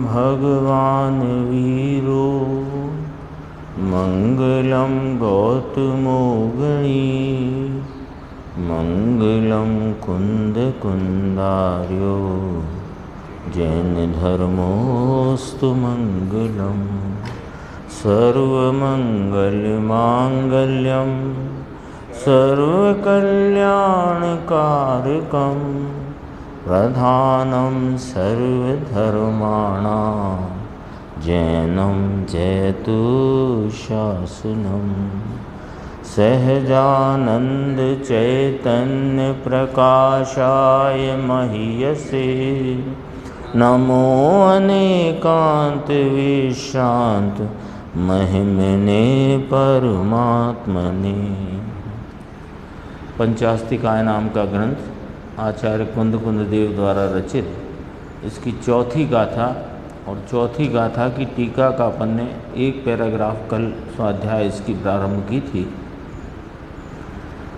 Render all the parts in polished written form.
भगवान वीरो मंगलम गौतमो गणी मंगलम कुंद कुंदार्यो जैन धर्मोस्तु मंगलम सर्वमंगल मांगल्यम सर्वकल्याणकारकम प्रधानं सर्वधर्माणां जैनं जयतु शासनं सहजानंद चैतन्य प्रकाशाय महीयसे नमो अनेकांत विश्रांत महिमने परमात्मने। पंचास्तिकाय नाम का ग्रंथ आचार्य कुंद देव द्वारा रचित, इसकी चौथी गाथा और चौथी गाथा की टीका का अपन ने एक पैराग्राफ कल स्वाध्याय इसकी प्रारंभ की थी।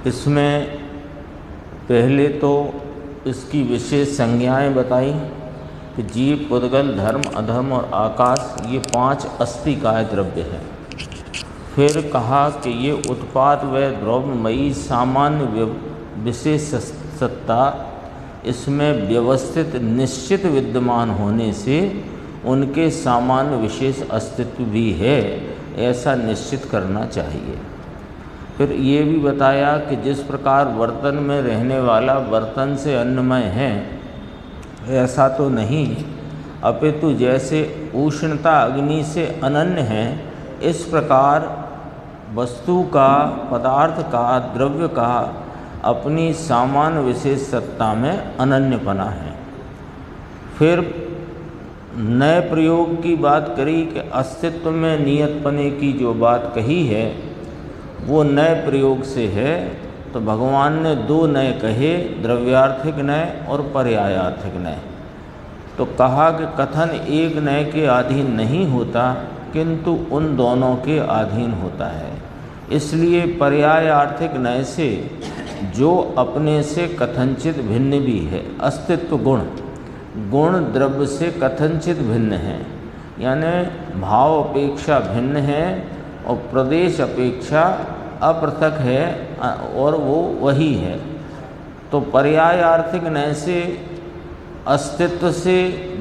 इसमें पहले तो इसकी विशेष संज्ञाएं बताई कि जीव, पुद्गल, धर्म, अधर्म और आकाश ये 5 अस्तिकाय द्रव्य हैं। फिर कहा कि ये उत्पाद व द्रव्यमयी सामान्य विशेष सत्ता इसमें व्यवस्थित निश्चित विद्यमान होने से उनके सामान्य विशेष अस्तित्व भी है, ऐसा निश्चित करना चाहिए। फिर ये भी बताया कि जिस प्रकार बर्तन में रहने वाला बर्तन से अन्नमय है, ऐसा तो नहीं, अपितु जैसे उष्णता अग्नि से अनन्य है, इस प्रकार वस्तु का, पदार्थ का, द्रव्य का अपनी सामान्य विशेष सत्ता में अनन्यपना है। फिर नए प्रयोग की बात करी कि अस्तित्व में नियतपने की जो बात कही है वो नए प्रयोग से है। तो भगवान ने 2 नए कहे, द्रव्यार्थिक नए और पर्यायार्थिक नए। तो कहा कि कथन एक नए के अधीन नहीं होता, किंतु उन दोनों के अधीन होता है। इसलिए पर्यायार्थिक नए से जो अपने से कथनचित भिन्न भी है, अस्तित्व गुण द्रव्य से कथनचित भिन्न है, यानी भाव अपेक्षा भिन्न है और प्रदेश अपेक्षा अपृथक है और वो वही है। तो पर्यायार्थिक नय से अस्तित्व से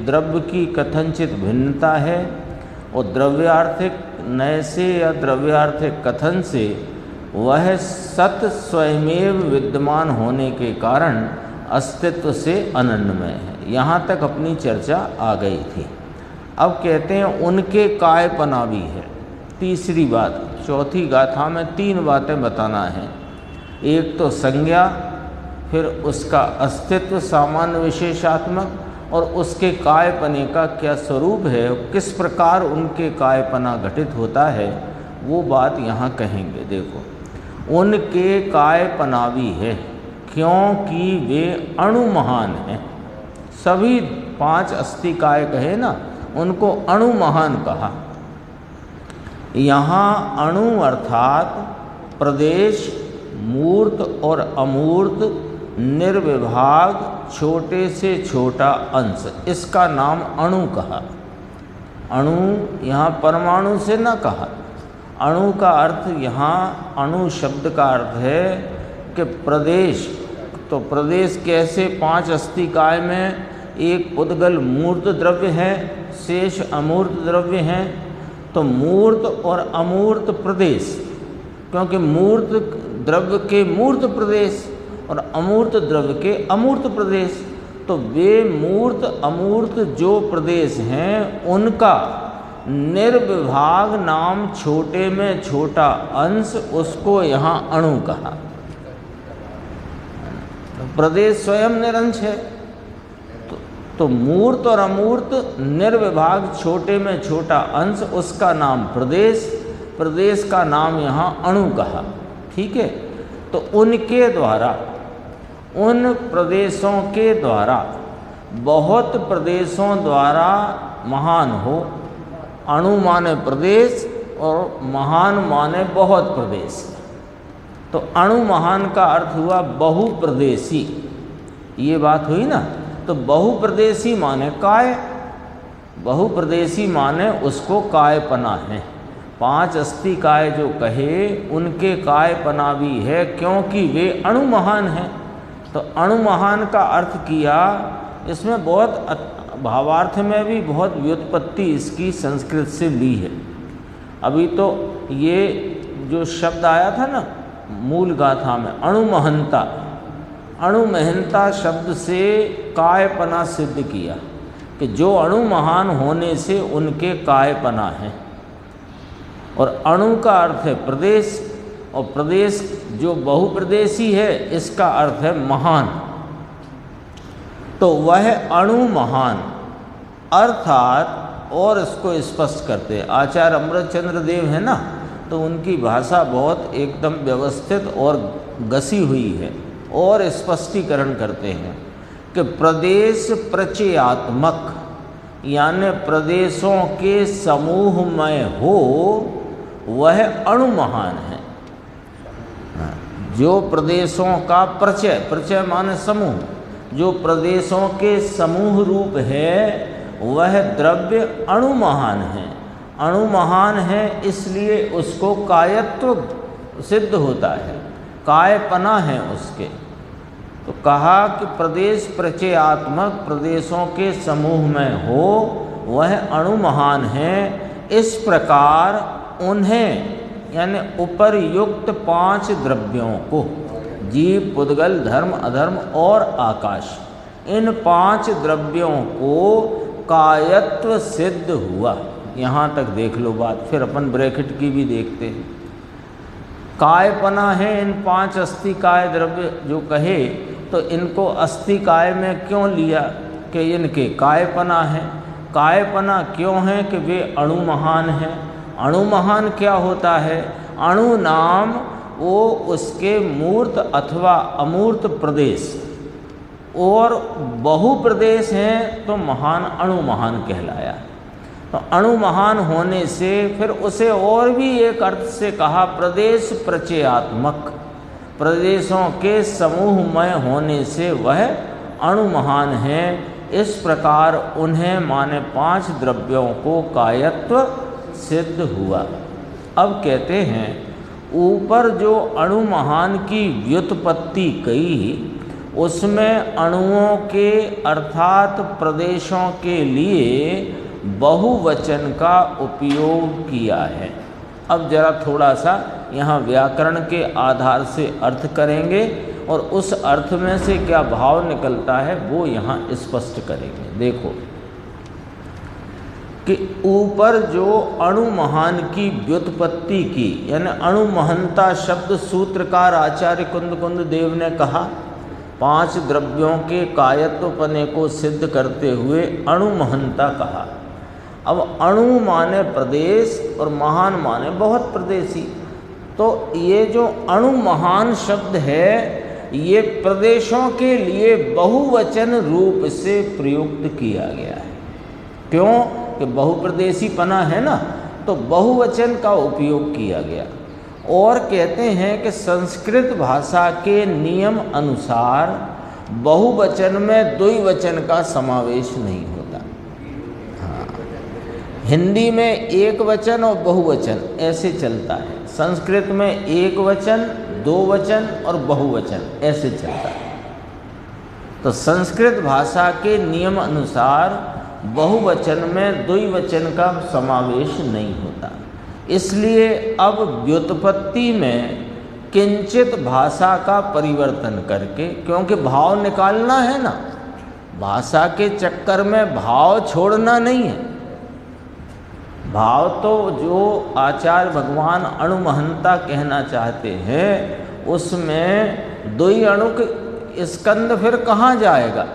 द्रव्य की कथनचित भिन्नता है और द्रव्यार्थिक नय से या द्रव्यार्थिक कथन से वह सत स्वयमेव विद्यमान होने के कारण अस्तित्व से अनन्यमय है। यहाँ तक अपनी चर्चा आ गई थी। अब कहते हैं उनके कायपना भी है। तीसरी बात, चौथी गाथा में 3 बातें बताना है। एक तो संज्ञा, फिर उसका अस्तित्व सामान्य विशेषात्मक और उसके कायपने का क्या स्वरूप है, किस प्रकार उनके कायपना घटित होता है, वो बात यहाँ कहेंगे। देखो, उनके कायपना भी है क्योंकि वे अणु महान हैं। सभी 5 अस्तिकाय कहे ना, उनको अणु महान कहा। यहाँ अणु अर्थात प्रदेश, मूर्त और अमूर्त, निर्विभाग, छोटे से छोटा अंश, इसका नाम अणु कहा। अणु यहाँ परमाणु से न कहा। अणु का अर्थ यहाँ, अणु शब्द का अर्थ है कि प्रदेश। तो प्रदेश कैसे 5 अस्तिकाय में एक पुद्गल मूर्त द्रव्य है, शेष अमूर्त द्रव्य हैं। तो मूर्त और अमूर्त प्रदेश, क्योंकि मूर्त द्रव्य के मूर्त प्रदेश और अमूर्त द्रव्य के अमूर्त प्रदेश, तो वे मूर्त अमूर्त जो प्रदेश हैं उनका निर्विभाग नाम छोटे में छोटा अंश, उसको यहाँ अणु कहा। प्रदेश स्वयं निरंश है। तो मूर्त और अमूर्त निर्विभाग छोटे में छोटा अंश, उसका नाम प्रदेश, प्रदेश का नाम यहाँ अणु कहा। ठीक है। तो उनके द्वारा, उन प्रदेशों के द्वारा, बहुत प्रदेशों द्वारा महान हो। अणु माने प्रदेश और महान माने बहुत प्रदेश। तो अणु महान का अर्थ हुआ बहुप्रदेशी, ये बात हुई ना। तो बहुप्रदेशी माने काय, बहुप्रदेशी माने उसको कायपना है। 5 अस्थि काय जो कहे उनके कायपना भी है, क्योंकि वे अणुमहान हैं। तो अणुमहान का अर्थ किया, इसमें बहुत भावार्थ में भी बहुत व्युत्पत्ति इसकी संस्कृत से ली है। अभी तो ये जो शब्द आया था ना मूल गाथा में, अणुमहंता, अणुमहंता शब्द से कायपना सिद्ध किया कि जो अणुमहान होने से उनके कायपना है। और अणु का अर्थ है प्रदेश, और प्रदेश जो बहुप्रदेशी है इसका अर्थ है महान। तो वह अणु महान अर्थात, और इसको स्पष्ट करते आचार्य अमृतचंद्र देव है ना, तो उनकी भाषा बहुत एकदम व्यवस्थित और घसी हुई है, और स्पष्टीकरण करते हैं कि प्रदेश प्रचयात्मक, यानी प्रदेशों के समूह में हो वह अणु महान है। जो प्रदेशों का प्रचय, प्रचय माने समूह, जो प्रदेशों के समूह रूप है वह द्रव्य अणु महान है। अणु महान है इसलिए उसको कायत्व सिद्ध होता है, कायपना है उसके। तो कहा कि प्रदेश प्रचयात्मक, प्रदेशों के समूह में हो वह अणु महान है। इस प्रकार उन्हें यानी उपर्युक्त 5 द्रव्यों को, जीव, पुद्गल, धर्म, अधर्म और आकाश, इन 5 द्रव्यों को कायत्व सिद्ध हुआ। यहाँ तक देख लो बात, फिर अपन ब्रैकेट की भी देखते हैं। कायपना है इन 5 अस्थि काय द्रव्य जो कहे, तो इनको अस्थि काय में क्यों लिया कि इनके कायपना है। कायपना क्यों है कि वे अणु महान हैं। अणु महान क्या होता है? अणु नाम वो उसके मूर्त अथवा अमूर्त प्रदेश, और बहुप्रदेश हैं तो महान अणु महान कहलाया। तो अणु महान होने से फिर उसे और भी एक अर्थ से कहा प्रदेश प्रचयात्मक, प्रदेशों के समूह में होने से वह अणु महान है। इस प्रकार उन्हें माने 5 द्रव्यों को कायत्व सिद्ध हुआ। अब कहते हैं ऊपर जो अणु महान की व्युत्पत्ति कही, उसमें अणुओं के अर्थात प्रदेशों के लिए बहुवचन का उपयोग किया है। अब जरा थोड़ा सा यहाँ व्याकरण के आधार से अर्थ करेंगे, और उस अर्थ में से क्या भाव निकलता है वो यहाँ स्पष्ट करेंगे। देखो कि ऊपर जो अणु महान की व्युत्पत्ति की, यानी अणु महंता शब्द सूत्रकार आचार्य कुंद देव ने कहा, 5 द्रव्यों के कायत्वपने को सिद्ध करते हुए अणु महंता कहा। अब अणु माने प्रदेश और महान माने बहुत प्रदेशी। तो ये जो अणु महान शब्द है ये प्रदेशों के लिए बहुवचन रूप से प्रयुक्त किया गया है। क्यों? कि बहुप्रदेशी पना है ना, तो बहुवचन का उपयोग किया गया। और कहते हैं कि संस्कृत भाषा के नियम अनुसार बहुवचन में द्विवचन का समावेश नहीं होता। हाँ, हिंदी में एक वचन और बहुवचन ऐसे चलता है, संस्कृत में एक वचन, दो वचन और बहुवचन ऐसे चलता है। तो संस्कृत भाषा के नियम अनुसार बहुवचन में द्विवचन का समावेश नहीं होता। इसलिए अब व्युत्पत्ति में किंचित भाषा का परिवर्तन करके, क्योंकि भाव निकालना है ना, भाषा के चक्कर में भाव छोड़ना नहीं है। भाव तो जो आचार्य भगवान अणुमहंता कहना चाहते हैं उसमें द्वि अणुक स्कंद फिर कहाँ जाएगा?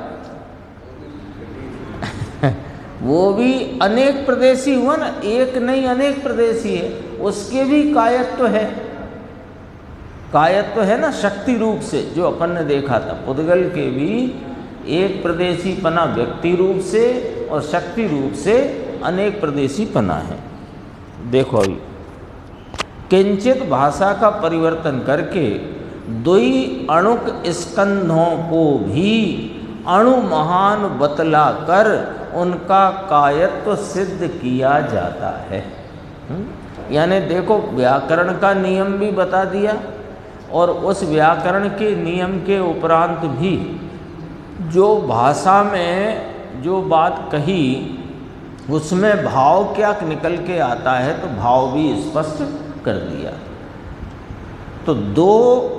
वो भी अनेक प्रदेशी हुआ ना, एक नहीं अनेक प्रदेशी है, उसके भी कायत्व है। कायत्व है ना शक्ति रूप से, जो अपन ने देखा था पुद्गल के भी एक प्रदेशी पना व्यक्ति रूप से और शक्ति रूप से अनेक प्रदेशी पना है। देखो अभी किंचित भाषा का परिवर्तन करके द्वि अणुक स्कंधों को भी अणु महान बतला कर उनका कायत्व सिद्ध किया जाता है। यानी देखो, व्याकरण का नियम भी बता दिया और उस व्याकरण के नियम के उपरांत भी जो भाषा में जो बात कही उसमें भाव क्या निकल के आता है, तो भाव भी स्पष्ट कर दिया। तो दो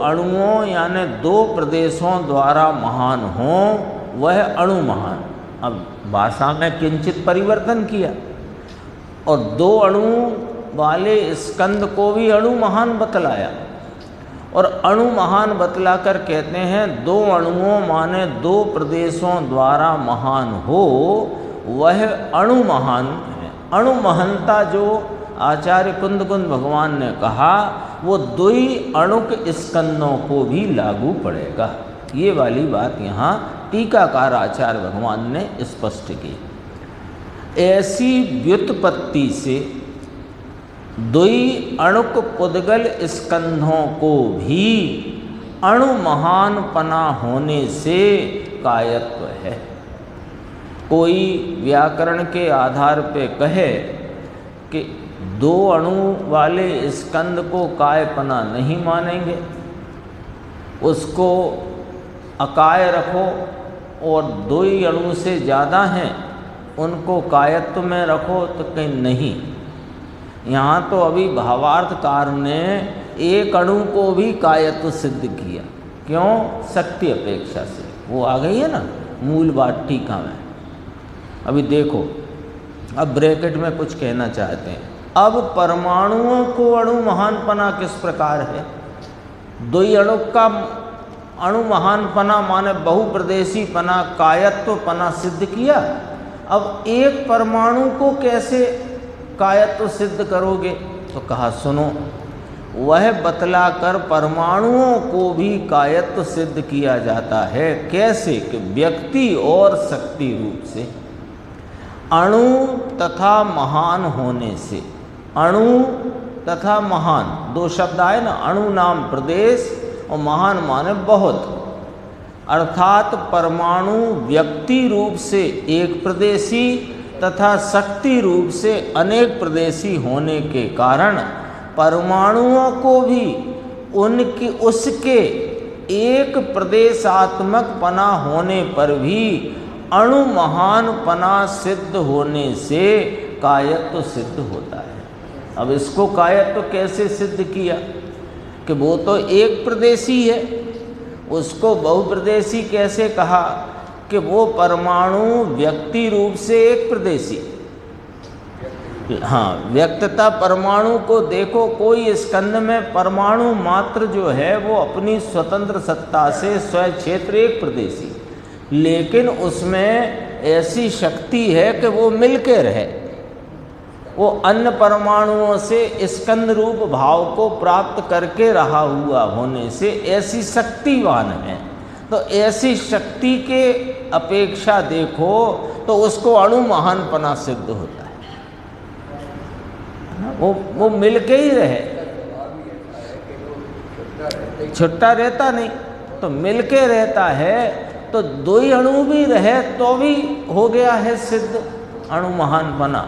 अणुओं यानी दो प्रदेशों द्वारा महान हो वह अणु महान। अब भाषा में किंचित परिवर्तन किया और दो अणु वाले स्कंद को भी अणु महान बतलाया और अणु महान बतला कर कहते हैं दो अणुओं माने दो प्रदेशों द्वारा महान हो वह अणु महान है। अणु महंता जो आचार्य कुंद भगवान ने कहा वो दो ही अणुक स्कंदों को भी लागू पड़ेगा। ये वाली बात यहाँ टीकाकार आचार्य भगवान ने स्पष्ट की। ऐसी व्युत्पत्ति से दुई अणुक पुद्गल स्कंधों को भी अणु महान पना होने से कायत्व है। कोई व्याकरण के आधार पे कहे कि दो अणु वाले स्कंद को कायपना नहीं मानेंगे, उसको अकाय रखो, और दो ही अणु से ज़्यादा हैं उनको कायत्व में रखो, तो कहीं नहीं। यहाँ तो अभी भावार्थकार ने एक अणु को भी कायत्व सिद्ध किया। क्यों? शक्ति अपेक्षा से। वो आ गई है ना मूल बात टीका में। अभी देखो, अब ब्रैकेट में कुछ कहना चाहते हैं। अब परमाणुओं को अणु महानपना किस प्रकार है? दो ही अणु का अणु महानपना माने बहुप्रदेशी पना, कायत्व पना सिद्ध किया। अब एक परमाणु को कैसे कायत्व सिद्ध करोगे? तो कहा सुनो, वह बतलाकर परमाणुओं को भी कायत्व सिद्ध किया जाता है। कैसे? कि व्यक्ति और शक्ति रूप से। अणु तथा महान होने से। अणु तथा महान दो शब्द आए ना, अणु नाम प्रदेश और महान माने बहुत। अर्थात परमाणु व्यक्ति रूप से एक प्रदेशी तथा शक्ति रूप से अनेक प्रदेशी होने के कारण परमाणुओं को भी उसके एक प्रदेशात्मक पना होने पर भी अणु महान पना सिद्ध होने से कायत्व सिद्ध होता है। अब इसको कायत्व कैसे सिद्ध किया? कि वो तो एक प्रदेशी है, उसको बहुप्रदेशी कैसे कहा? कि वो परमाणु व्यक्ति रूप से एक प्रदेशी। हाँ, व्यक्तता परमाणु को देखो, कोई स्कंद में परमाणु मात्र जो है वो अपनी स्वतंत्र सत्ता से स्वयं क्षेत्र एक प्रदेशी, लेकिन उसमें ऐसी शक्ति है कि वो मिलके रहे, वो अन्य परमाणुओं से स्कंद रूप भाव को प्राप्त करके रहा हुआ होने से ऐसी शक्तिवान है। तो ऐसी शक्ति के अपेक्षा देखो तो उसको अणु महानपना सिद्ध होता है। वो मिलके ही रहे, छुट्टा रहता नहीं, तो मिलके रहता है। तो दो ही अणु भी रहे तो भी हो गया है सिद्ध अणु महानपना।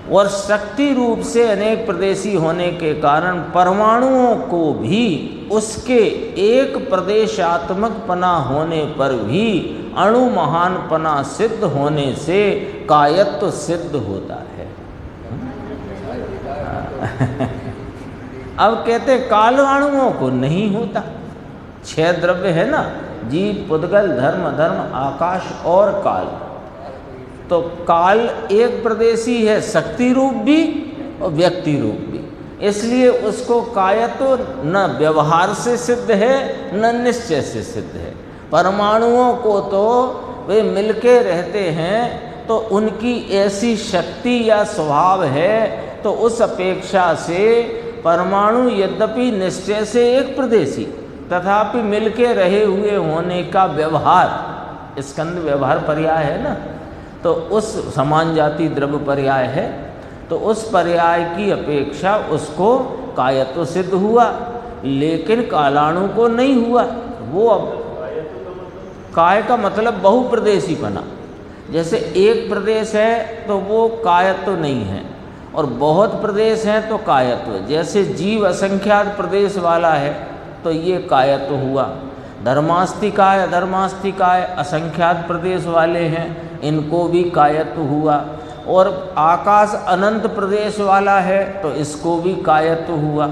और शक्ति रूप से अनेक प्रदेशी होने के कारण परमाणुओं को भी उसके एक प्रदेशात्मक पना होने पर भी अणु महानपना सिद्ध होने से कायत्व सिद्ध होता है। अब कहते काल अणुओं को नहीं होता। 6 द्रव्य है ना, जीव, पुद्गल, धर्म, अधर्म, आकाश और काल। तो काल एक प्रदेशी है, शक्ति रूप भी और व्यक्ति रूप भी, इसलिए उसको कायत्व न व्यवहार से सिद्ध है न निश्चय से सिद्ध है। परमाणुओं को तो वे मिलके रहते हैं तो उनकी ऐसी शक्ति या स्वभाव है, तो उस अपेक्षा से परमाणु यद्यपि निश्चय से एक प्रदेशी तथापि मिलके रहे हुए होने का व्यवहार, स्कंद व्यवहार पर्याय है ना, तो उस समान जाति द्रव्य पर्याय है, तो उस पर्याय की अपेक्षा उसको कायत्व सिद्ध हुआ, लेकिन कालाणु को नहीं हुआ। वो अब काय का मतलब बहुप्रदेशीपना, जैसे एक प्रदेश है तो वो कायत्व नहीं है, और बहुत प्रदेश हैं तो कायत्व। जैसे जीव असंख्यात प्रदेश वाला है तो ये कायत्व हुआ। धर्मास्तिकाय अधर्मास्तिकाय असंख्यात प्रदेश वाले हैं, इनको भी कायत्व हुआ। और आकाश अनंत प्रदेश वाला है तो इसको भी कायत्व हुआ।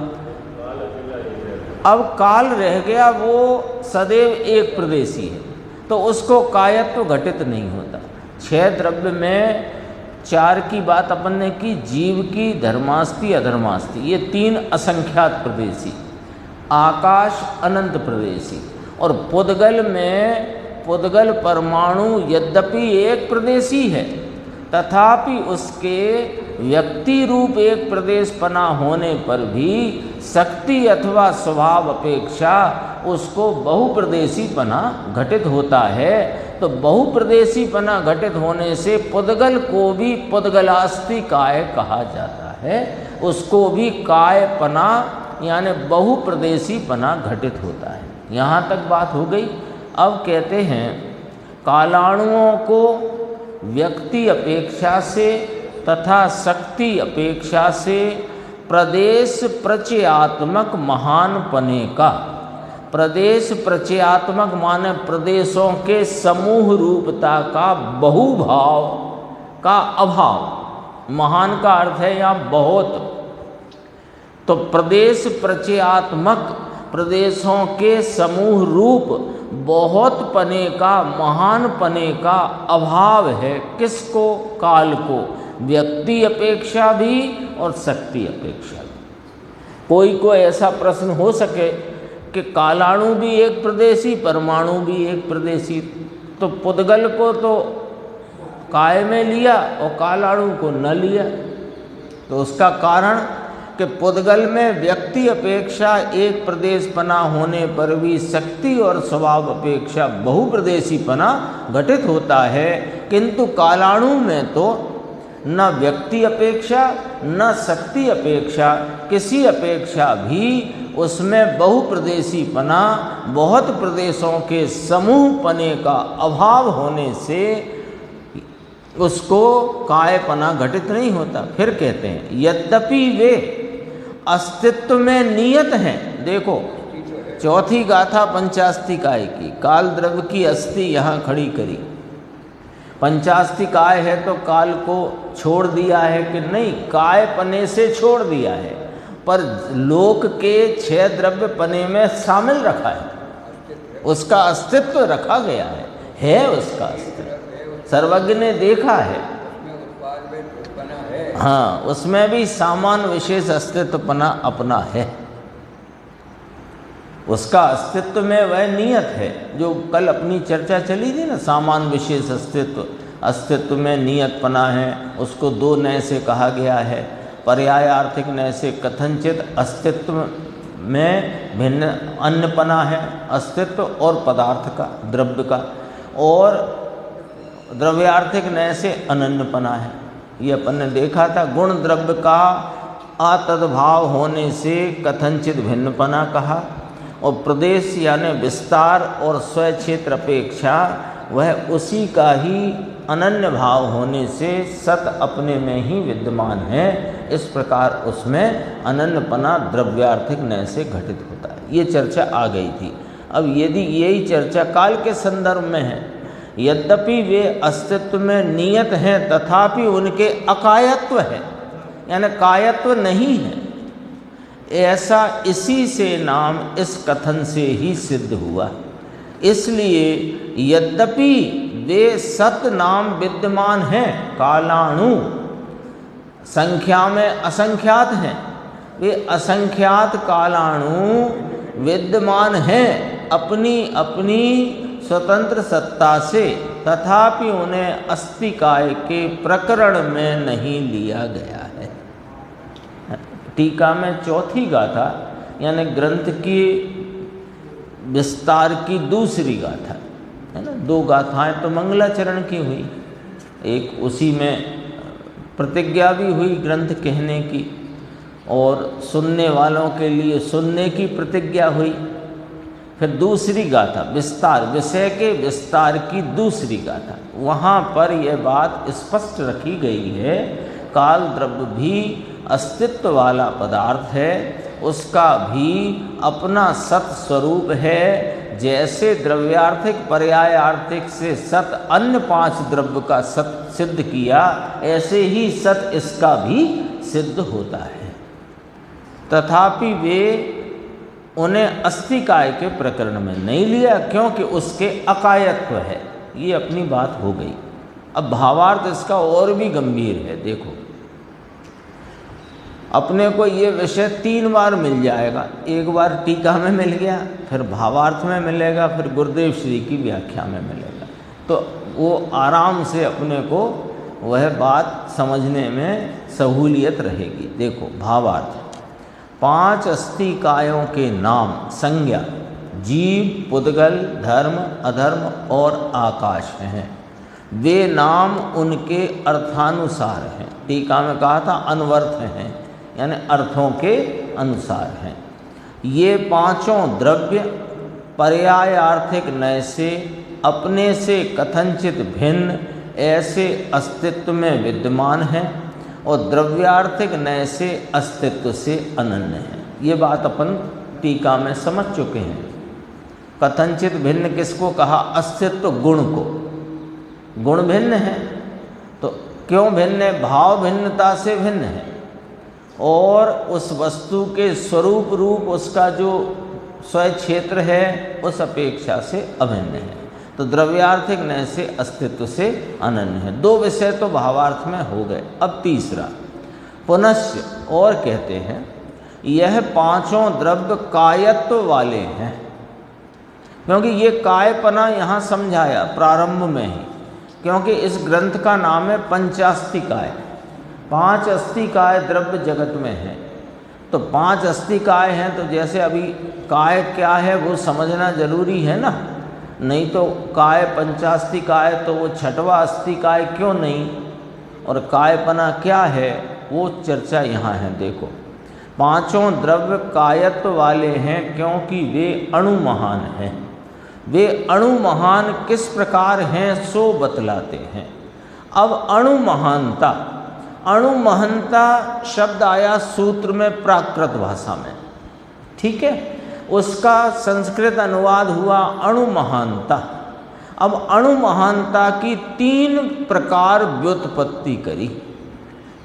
अब काल रह गया, वो सदैव एक प्रदेशी है तो उसको कायत्व घटित नहीं होता। 6 द्रव्य में 4 की बात अपन ने की, जीव की, धर्मास्ति, अधर्मास्ति, ये 3 असंख्यात प्रदेशी, आकाश अनंत प्रदेशी। और पुद्गल में पुद्गल परमाणु यद्यपि एक प्रदेशी है तथापि उसके व्यक्ति रूप एक प्रदेश पना होने पर भी शक्ति अथवा स्वभाव अपेक्षा उसको बहुप्रदेशी पना घटित होता है। तो बहुप्रदेशी पना घटित होने से पुद्गल को भी पुद्गलास्ति काय कहा जाता है, उसको भी काय पना यानी बहुप्रदेशी पना घटित होता है। यहाँ तक बात हो गई। अब कहते हैं कालाणुओं को व्यक्ति अपेक्षा से तथा शक्ति अपेक्षा से प्रदेश प्रचयात्मक महान पने का, प्रदेश प्रचयात्मक माने प्रदेशों के समूह रूपता का बहुभाव का अभाव, महान का अर्थ है यहाँ बहुत। तो प्रदेश प्रचयात्मक प्रदेशों के समूह रूप बहुत पने का, महान पने का अभाव है। किसको? काल को, व्यक्ति अपेक्षा भी और शक्ति अपेक्षा भी। कोई को ऐसा प्रश्न हो सके कि कालाणु भी एक प्रदेशी, परमाणु भी एक प्रदेशी, तो पुद्गल को तो काय में लिया और कालाणु को न लिया। तो उसका कारण कि पुद्गल में व्यक्ति अपेक्षा एक प्रदेश पना होने पर भी शक्ति और स्वभाव अपेक्षा बहुप्रदेशी पना घटित होता है, किंतु कालाणु में तो न व्यक्ति अपेक्षा न शक्ति अपेक्षा किसी अपेक्षा भी उसमें बहुप्रदेशी पना, बहुत प्रदेशों के समूह पने का अभाव होने से उसको कायपना घटित नहीं होता। फिर कहते हैं यद्यपि वे अस्तित्व में नियत हैं। देखो चौथी गाथा पंचास्तिकाय की, काल द्रव्य की अस्थि यहाँ खड़ी करी। पंचास्तिकाय है तो काल को छोड़ दिया है कि नहीं? काय पने से छोड़ दिया है, पर लोक के 6 द्रव्य पने में शामिल रखा है, उसका अस्तित्व रखा गया है उसका अस्तित्व, सर्वज्ञ ने देखा है। हाँ, उसमें भी सामान विशेष अस्तित्वपना अपना है, उसका अस्तित्व में वह नियत है। जो कल अपनी चर्चा चली थी ना, सामान विशेष अस्तित्व, अस्तित्व में नियतपना है, उसको 2 नय से कहा गया है। पर्यायार्थिक नय से कथनचित अस्तित्व में भिन्न अन्यपना है, अस्तित्व और पदार्थ का, द्रव्य का, और द्रव्यार्थिक नय से अनन्यपना है। ये अपन ने देखा था। गुण द्रव्य का अतद्भाव होने से कथनचित भिन्नपना कहा, और प्रदेश यानी विस्तार और स्वक्षेत्र अपेक्षा वह उसी का ही अनन्य भाव होने से सत अपने में ही विद्यमान है। इस प्रकार उसमें अनन्यपना द्रव्यार्थिक नय से घटित होता है। ये चर्चा आ गई थी। अब यदि यही चर्चा काल के संदर्भ में है, यद्यपि वे अस्तित्व में नियत हैं तथापि उनके अकायत्व है, यानी कायत्व नहीं है, ऐसा इसी से नाम इस कथन से ही सिद्ध हुआ। इसलिए यद्यपि वे सत नाम विद्यमान हैं, कालाणु संख्या में असंख्यात हैं, वे असंख्यात कालाणु विद्यमान हैं अपनी अपनी स्वतंत्र सत्ता से, तथापि उन्हें अस्तिकाय के प्रकरण में नहीं लिया गया है। टीका में चौथी गाथा यानी ग्रंथ की विस्तार की दूसरी गाथा है ना। 2 गाथाएं तो मंगलाचरण की हुई, एक उसी में प्रतिज्ञा भी हुई ग्रंथ कहने की, और सुनने वालों के लिए सुनने की प्रतिज्ञा हुई। फिर दूसरी गाथा विस्तार, विषय के विस्तार की दूसरी गाथा, वहाँ पर यह बात स्पष्ट रखी गई है काल द्रव्य भी अस्तित्व वाला पदार्थ है, उसका भी अपना सत स्वरूप है। जैसे द्रव्यार्थिक पर्यायार्थिक से सत अन्य 5 द्रव्य का सत सिद्ध किया, ऐसे ही सत इसका भी सिद्ध होता है। तथापि वे उन्हें अस्थिकाय के प्रकरण में नहीं लिया, क्योंकि उसके अकायत्व है। ये अपनी बात हो गई। अब भावार्थ इसका और भी गंभीर है। देखो, अपने को ये विषय 3 बार मिल जाएगा। एक बार टीका में मिल गया, फिर भावार्थ में मिलेगा, फिर गुरुदेव श्री की व्याख्या में मिलेगा। तो वो आराम से अपने को वह बात समझने में सहूलियत रहेगी। देखो, भावार्थ 5 अस्थिकायों के नाम संज्ञा जीव, पुद्गल, धर्म, अधर्म और आकाश हैं। वे नाम उनके अर्थानुसार हैं। टीका में कहा था अनवर्थ हैं, यानी अर्थों के अनुसार हैं। ये 5 द्रव्य पर्यायार्थिक नय से अपने से कथनचित भिन्न ऐसे अस्तित्व में विद्यमान हैं और द्रव्यार्थिक नय से अस्तित्व से अनन्य है। ये बात अपन टीका में समझ चुके हैं। कथनचित भिन्न किसको कहा? अस्तित्व गुण को। गुण भिन्न है तो क्यों भिन्न है? भाव भिन्नता से भिन्न है और उस वस्तु के स्वरूप रूप उसका जो स्वय क्षेत्र है उस अपेक्षा से अभिन्न है। तो द्रव्यार्थिक नय से अस्तित्व से अनन्य है। 2 विषय तो भावार्थ में हो गए। अब तीसरा पुनश्च और कहते हैं यह 5 द्रव्य कायत्व वाले हैं, क्योंकि ये कायपना यहाँ समझाया प्रारंभ में ही, क्योंकि इस ग्रंथ का नाम है पंचास्तिकाय। 5 अस्थिकाय द्रव्य जगत में है। तो 5 अस्थिकाय हैं, तो जैसे अभी काय क्या है वो समझना जरूरी है ना, नहीं तो काय पंचास्तिकाय तो वो 6वां अस्थिकाय क्यों नहीं, और कायपना क्या है वो चर्चा यहाँ है। देखो, 5 द्रव्य कायत्व वाले हैं क्योंकि वे अणुमहान हैं। वे अणुमहान किस प्रकार हैं सो बतलाते हैं। अब अणुमहानता, अणुमहानता शब्द आया सूत्र में प्राकृत भाषा में, ठीक है, उसका संस्कृत अनुवाद हुआ अणुमहानता। अब अणुमहानता की 3 प्रकार व्युत्पत्ति करी।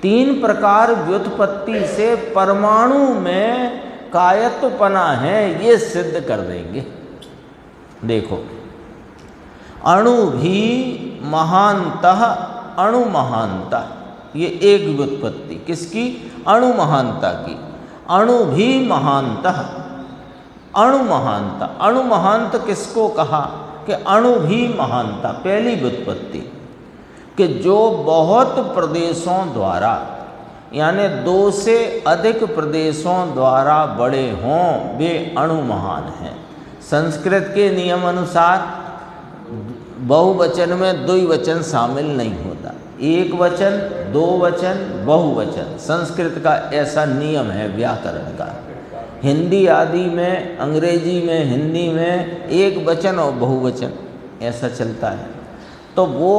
3 प्रकार व्युत्पत्ति से परमाणु में कायत्वपना है ये सिद्ध कर देंगे। देखो, अणु भी महानतः अणुमहानता, ये एक व्युत्पत्ति किसकी? अणुमहानता की। अणु भी महानतः अणुमहानता। अणुमहानता किसको कहा? कि अणु भी महानता, पहली व्युत्पत्ति, कि जो बहुत प्रदेशों द्वारा यानी 2 से अधिक प्रदेशों द्वारा बड़े हों वे अणुमहान हैं। संस्कृत के नियम अनुसार बहुवचन में द्विवचन शामिल नहीं होता, एक वचन, 2 वचन, बहुवचन। संस्कृत का ऐसा नियम है व्याकरण का। हिंदी आदि में, अंग्रेजी में, हिंदी में एक वचन और बहुवचन ऐसा चलता है। तो वो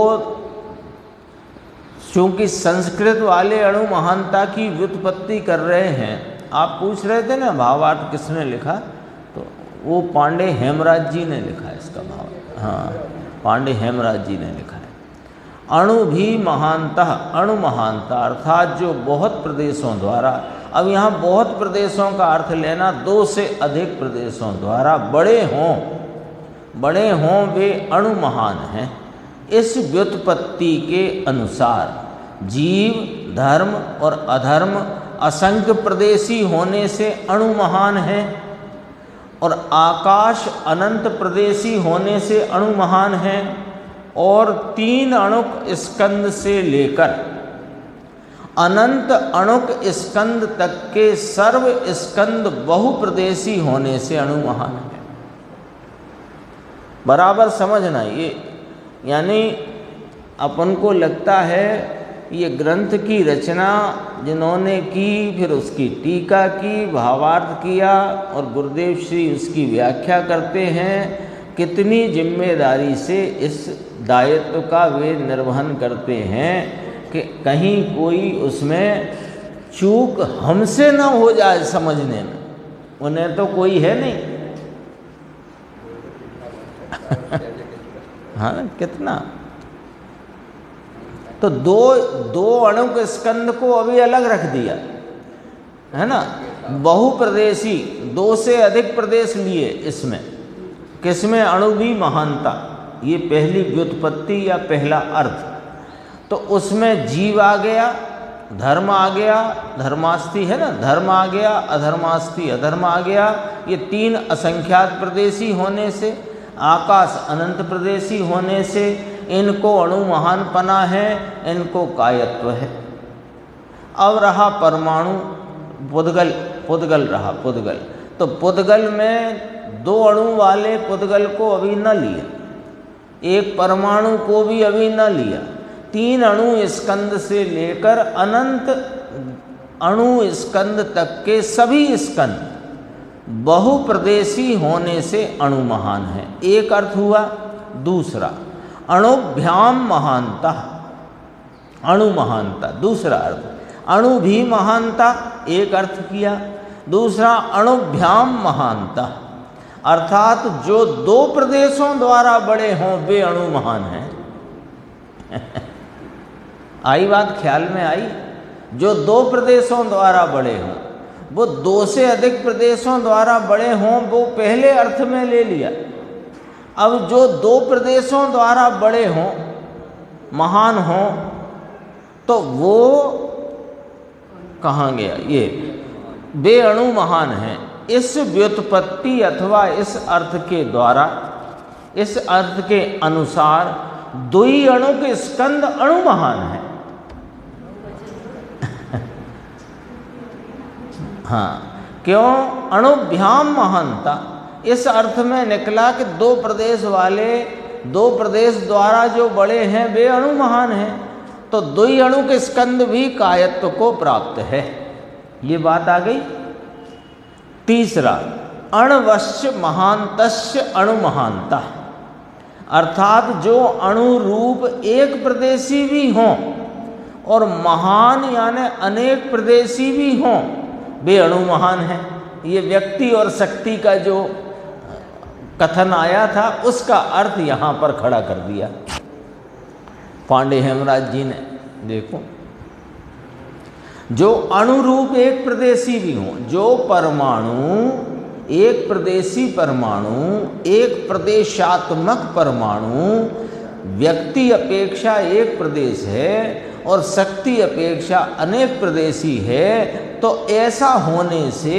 चूँकि संस्कृत वाले अणुमहानता की व्युत्पत्ति कर रहे हैं। आप पूछ रहे थे ना भावार्थ किसने लिखा, तो वो पांडे हेमराज जी ने लिखा है इसका भाव। हाँ, पांडे हेमराज जी ने लिखा है। अणु भी महानता, अणुमहानता अर्थात जो बहुत प्रदेशों द्वारा, अब यहाँ बहुत प्रदेशों का अर्थ लेना 2 से अधिक प्रदेशों द्वारा बड़े हों वे अणुमहान हैं। इस व्युत्पत्ति के अनुसार जीव, धर्म और अधर्म असंख्य प्रदेशी होने से अणुमहान हैं और आकाश अनंत प्रदेशी होने से अणुमहान हैं और 3 अणुक स्कंद से लेकर अनंत अणुक स्कंद तक के सर्व स्कंद बहुप्रदेशी होने से अणुमहान है। बराबर समझना ये, यानी अपन को लगता है ये ग्रंथ की रचना जिन्होंने की, फिर उसकी टीका की, भावार्थ किया और गुरुदेव श्री उसकी व्याख्या करते हैं, कितनी जिम्मेदारी से इस दायित्व का वे निर्वहन करते हैं कि कहीं कोई उसमें चूक हमसे न हो जाए समझने में। उन्हें तो कोई है नहीं। हाँ, कितना तो दो अणुक स्कंद को अभी अलग रख दिया है ना। बहुप्रदेशी, 2 से अधिक प्रदेश लिए इसमें, किसमें? अणु भी महानता, ये पहली व्युत्पत्ति या पहला अर्थ। तो उसमें जीव आ गया, धर्म आ गया, धर्मास्ति है ना, धर्म आ गया, अधर्मास्ति अधर्म आ गया। ये 3 असंख्यात प्रदेशी होने से, आकाश अनंत प्रदेशी होने से इनको अणु महानपना है, इनको कायत्व है। अब रहा परमाणु, पुद्गल रहा पुद्गल। तो पुद्गल में 2 अणु वाले पुद्गल को अभी न लिया, एक परमाणु को भी अभी न लिया। 3 अणु स्कंद से लेकर अनंत अणु स्कंद तक के सभी स्कंद बहुप्रदेशी होने से अणु महान है, एक अर्थ हुआ। दूसरा, अणुभ्याम महानता, अणु महानता, दूसरा अर्थ। अणु भी महानता, एक अर्थ किया। दूसरा, अणुभ्याम महानता, अर्थात जो 2 प्रदेशों द्वारा बड़े हों वे अणु महान हैं। आई बात ख्याल में आई? जो 2 प्रदेशों द्वारा बड़े हों, वो 2 से अधिक प्रदेशों द्वारा बड़े हों, वो पहले अर्थ में ले लिया। अब जो 2 प्रदेशों द्वारा बड़े हों, महान हों, तो वो कहाँ गया? ये वे अणु महान हैं। इस व्युत्पत्ति अथवा इस अर्थ के द्वारा, इस अर्थ के अनुसार 2 ही अणु के स्कंद अणु महान हैं। हाँ, क्यों? अणुभ्याम महानता, इस अर्थ में निकला कि 2 प्रदेश वाले, 2 प्रदेश द्वारा जो बड़े हैं वे अणु महान हैं। तो 2 ही अणु के स्कंद भी कायत्व को प्राप्त है, ये बात आ गई। तीसरा, अणवश्य महानतस्य अणु महानता, अर्थात जो अणु रूप एक प्रदेशी भी हों और महान यानी अनेक प्रदेशी भी हों, वे अणु महान हैं। ये व्यक्ति और शक्ति का जो कथन आया था उसका अर्थ यहाँ पर खड़ा कर दिया पांडे हेमराज जी ने। देखो, जो अणुरूप एक प्रदेशी भी हों, जो परमाणु एक प्रदेशी परमाणु, एक प्रदेशात्मक परमाणु व्यक्ति अपेक्षा एक प्रदेश है और शक्ति अपेक्षा अनेक प्रदेशी है, तो ऐसा होने से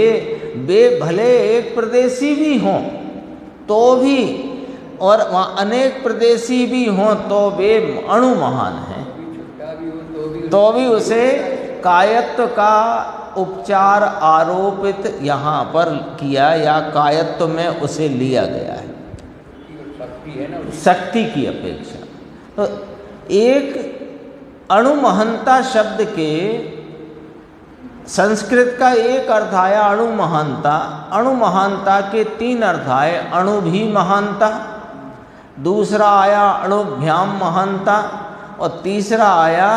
वे भले एक प्रदेशी भी हों तो भी, और वहाँ अनेक प्रदेशी भी हों तो वे अणु महान हैं, तो भी उसे कायत्व का उपचार आरोपित यहाँ पर किया, या कायत्व में उसे लिया गया है शक्ति की अपेक्षा। तो एक अणुमहंता शब्द के संस्कृत का एक अर्थ आया अणु महानता। अणु महानता के 3 अर्थ आए, अणु भी महानता, दूसरा आया अणुभ्याम महानता, और तीसरा आया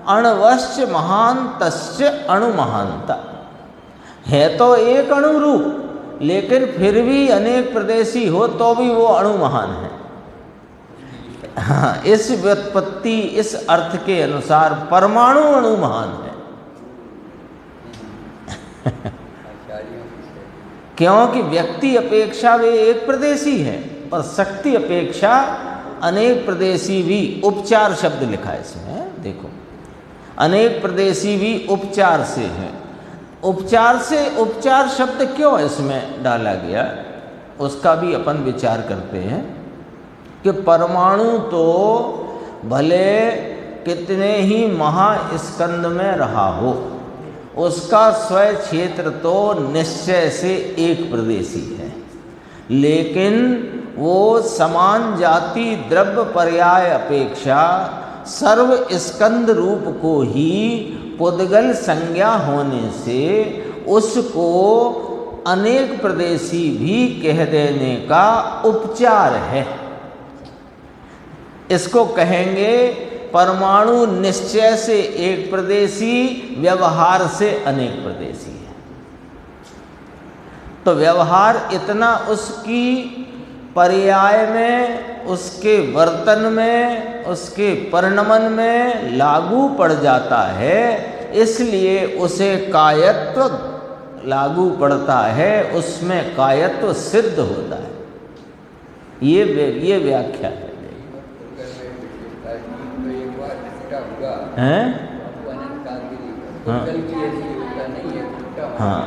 अणवश्च महानतस्य अणु महानता। है तो एक अणु रूप, लेकिन फिर भी अनेक प्रदेशी हो तो भी वो अणु महान है। हाँ, इस व्युत्पत्ति, इस अर्थ के अनुसार परमाणु अणु महान है। क्योंकि व्यक्ति अपेक्षा वे एक प्रदेशी है, पर शक्ति अपेक्षा अनेक प्रदेशी भी, उपचार शब्द लिखा है इसमें, देखो, अनेक प्रदेशी भी उपचार से है। उपचार से, उपचार शब्द क्यों इसमें डाला गया, उसका भी अपन विचार करते हैं कि परमाणु तो भले कितने ही महास्कंद में रहा हो, उसका स्वयं क्षेत्र तो निश्चय से एक प्रदेशी है, लेकिन वो समान जाति द्रव्य पर्याय अपेक्षा सर्व स्कंद रूप को ही पुद्गल संज्ञा होने से उसको अनेक प्रदेशी भी कह देने का उपचार है। इसको कहेंगे परमाणु निश्चय से एक प्रदेशी, व्यवहार से अनेक प्रदेशी है। तो व्यवहार इतना उसकी पर्याय में, उसके वर्तन में, उसके परिणमन में लागू पड़ जाता है, इसलिए उसे कायत्व लागू पड़ता है, उसमें कायत्व सिद्ध होता है। ये व्याख्या है। हैं? हाँ,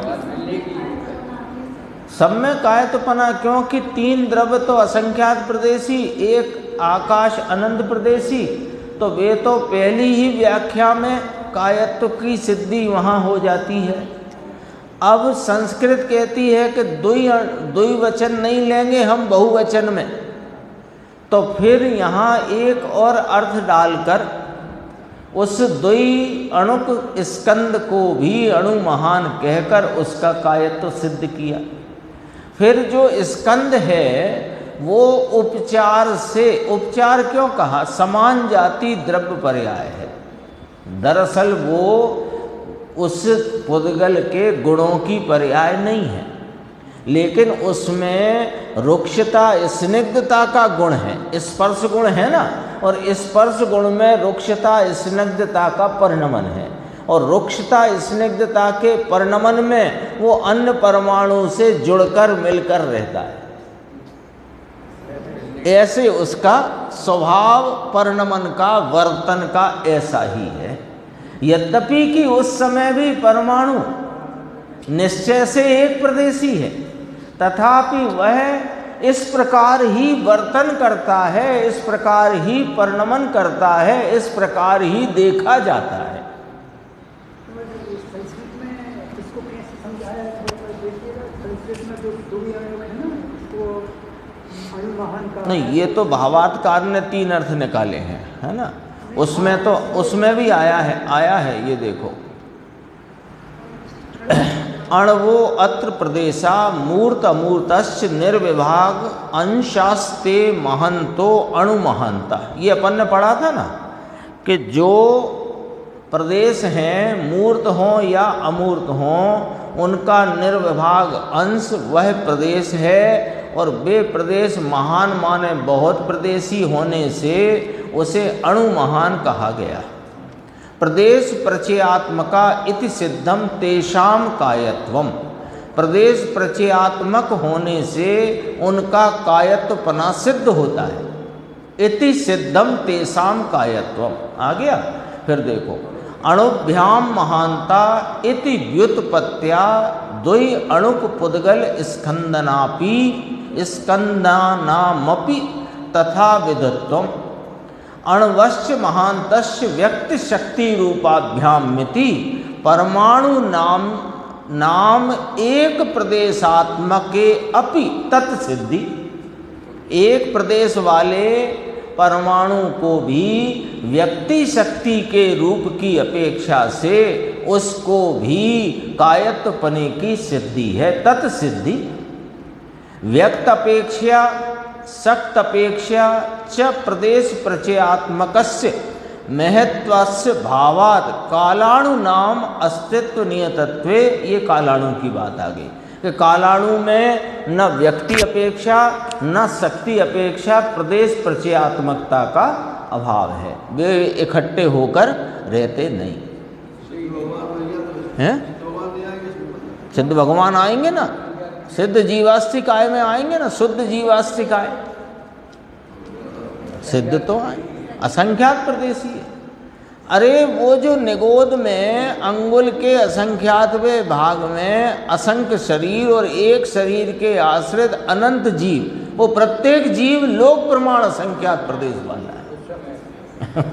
सब में कायत्वपना, क्योंकि तीन द्रव्य तो असंख्यात प्रदेशी, एक आकाश अनंत प्रदेशी, तो वे तो पहली ही व्याख्या में कायत्व की सिद्धि वहाँ हो जाती है। अब संस्कृत कहती है कि द्विवचन नहीं लेंगे हम बहुवचन में, तो फिर यहाँ एक और अर्थ डालकर उस द्वि अणुक स्कंद को भी अणु महान कहकर उसका कायत्व सिद्ध किया। फिर जो स्कंद है वो उपचार से, उपचार क्यों कहा? समान जाति द्रव्य पर्याय है। दरअसल वो उस पुद्गल के गुणों की पर्याय नहीं है, लेकिन उसमें रुक्षता स्निग्धता का गुण है, स्पर्श गुण है ना, और स्पर्श गुण में रुक्षता स्निग्धता का परिणमन है, और रुक्षता स्निग्धता के परिणमन में वो अन्य परमाणु से जुड़कर मिलकर रहता है। ऐसे उसका स्वभाव परिणमन का, वर्तन का ऐसा ही है। यद्यपि कि उस समय भी परमाणु निश्चय से एक प्रदेशी है, तथापि वह इस प्रकार ही वर्तन करता है, इस प्रकार ही परिणमन करता है, इस प्रकार ही देखा जाता है। संस्कृत में इसको कैसे समझाया देखिएगा, संस्कृत में जो दो अणु है ना, उसको अणु महान का नहीं, ये तो भावार्थकार ने तीन अर्थ निकाले हैं, है ना। उसमें तो उसमें भी आया है ये देखो, अणवो अत्र प्रदेशा मूर्त अमूर्तश्च निर्विभाग अंशास्ते महंतो अणु महंता। ये अपन ने पढ़ा था ना कि जो प्रदेश हैं, मूर्त हों या अमूर्त हों, उनका निर्विभाग अंश वह प्रदेश है, और वे प्रदेश महान माने बहुत प्रदेशी होने से उसे अणु महान कहा गया। प्रदेश प्रचयात्मका इति सिद्धम तेषाम कायत्वम। प्रदेश प्रचयात्मक होने से उनका कायत्वपना सिद्ध होता है। इति सिद्धम तेषाम कायत्वम आ गया। फिर देखो, अणुभ्याम महानता इति व्युत्पत्त्या द्वि अणुक पुद्गल स्कंदनापि स्कंदानामपि तथा विधत्वम। अण्वश्च महान्तश्च व्यक्ति शक्ति रूपाभ्यामिति परमाणु नाम एक प्रदेशात्मके अपि तत्सिद्धि। एक प्रदेश वाले परमाणु को भी व्यक्ति शक्ति के रूप की अपेक्षा से उसको भी कायत्वपने की सिद्धि है, तत्सिद्धि। व्यक्त अपेक्षा शक्त अपेक्षा च प्रदेश प्रचयात्मकस्य महत्वस्य भावात् कालाणु नाम अस्तित्व नियतत्वे। ये कालाणु की बात आ गई कि कालाणु में न व्यक्ति अपेक्षा न शक्ति अपेक्षा प्रदेश प्रचयात्मकता का अभाव है, वे इकट्ठे होकर रहते नहीं हैं। सिद्ध भगवान आएंगे ना, सिद्ध जीवास्तिकाय में आएंगे ना, शुद्ध जीवास्तिकाय सिद्ध तो आए, असंख्यात प्रदेशी है। अरे वो जो निगोद में अंगुल के असंख्यातवें भाग में असंख्य शरीर और एक शरीर के आश्रित अनंत जीव, वो प्रत्येक जीव लोक प्रमाण असंख्यात प्रदेश वाला है।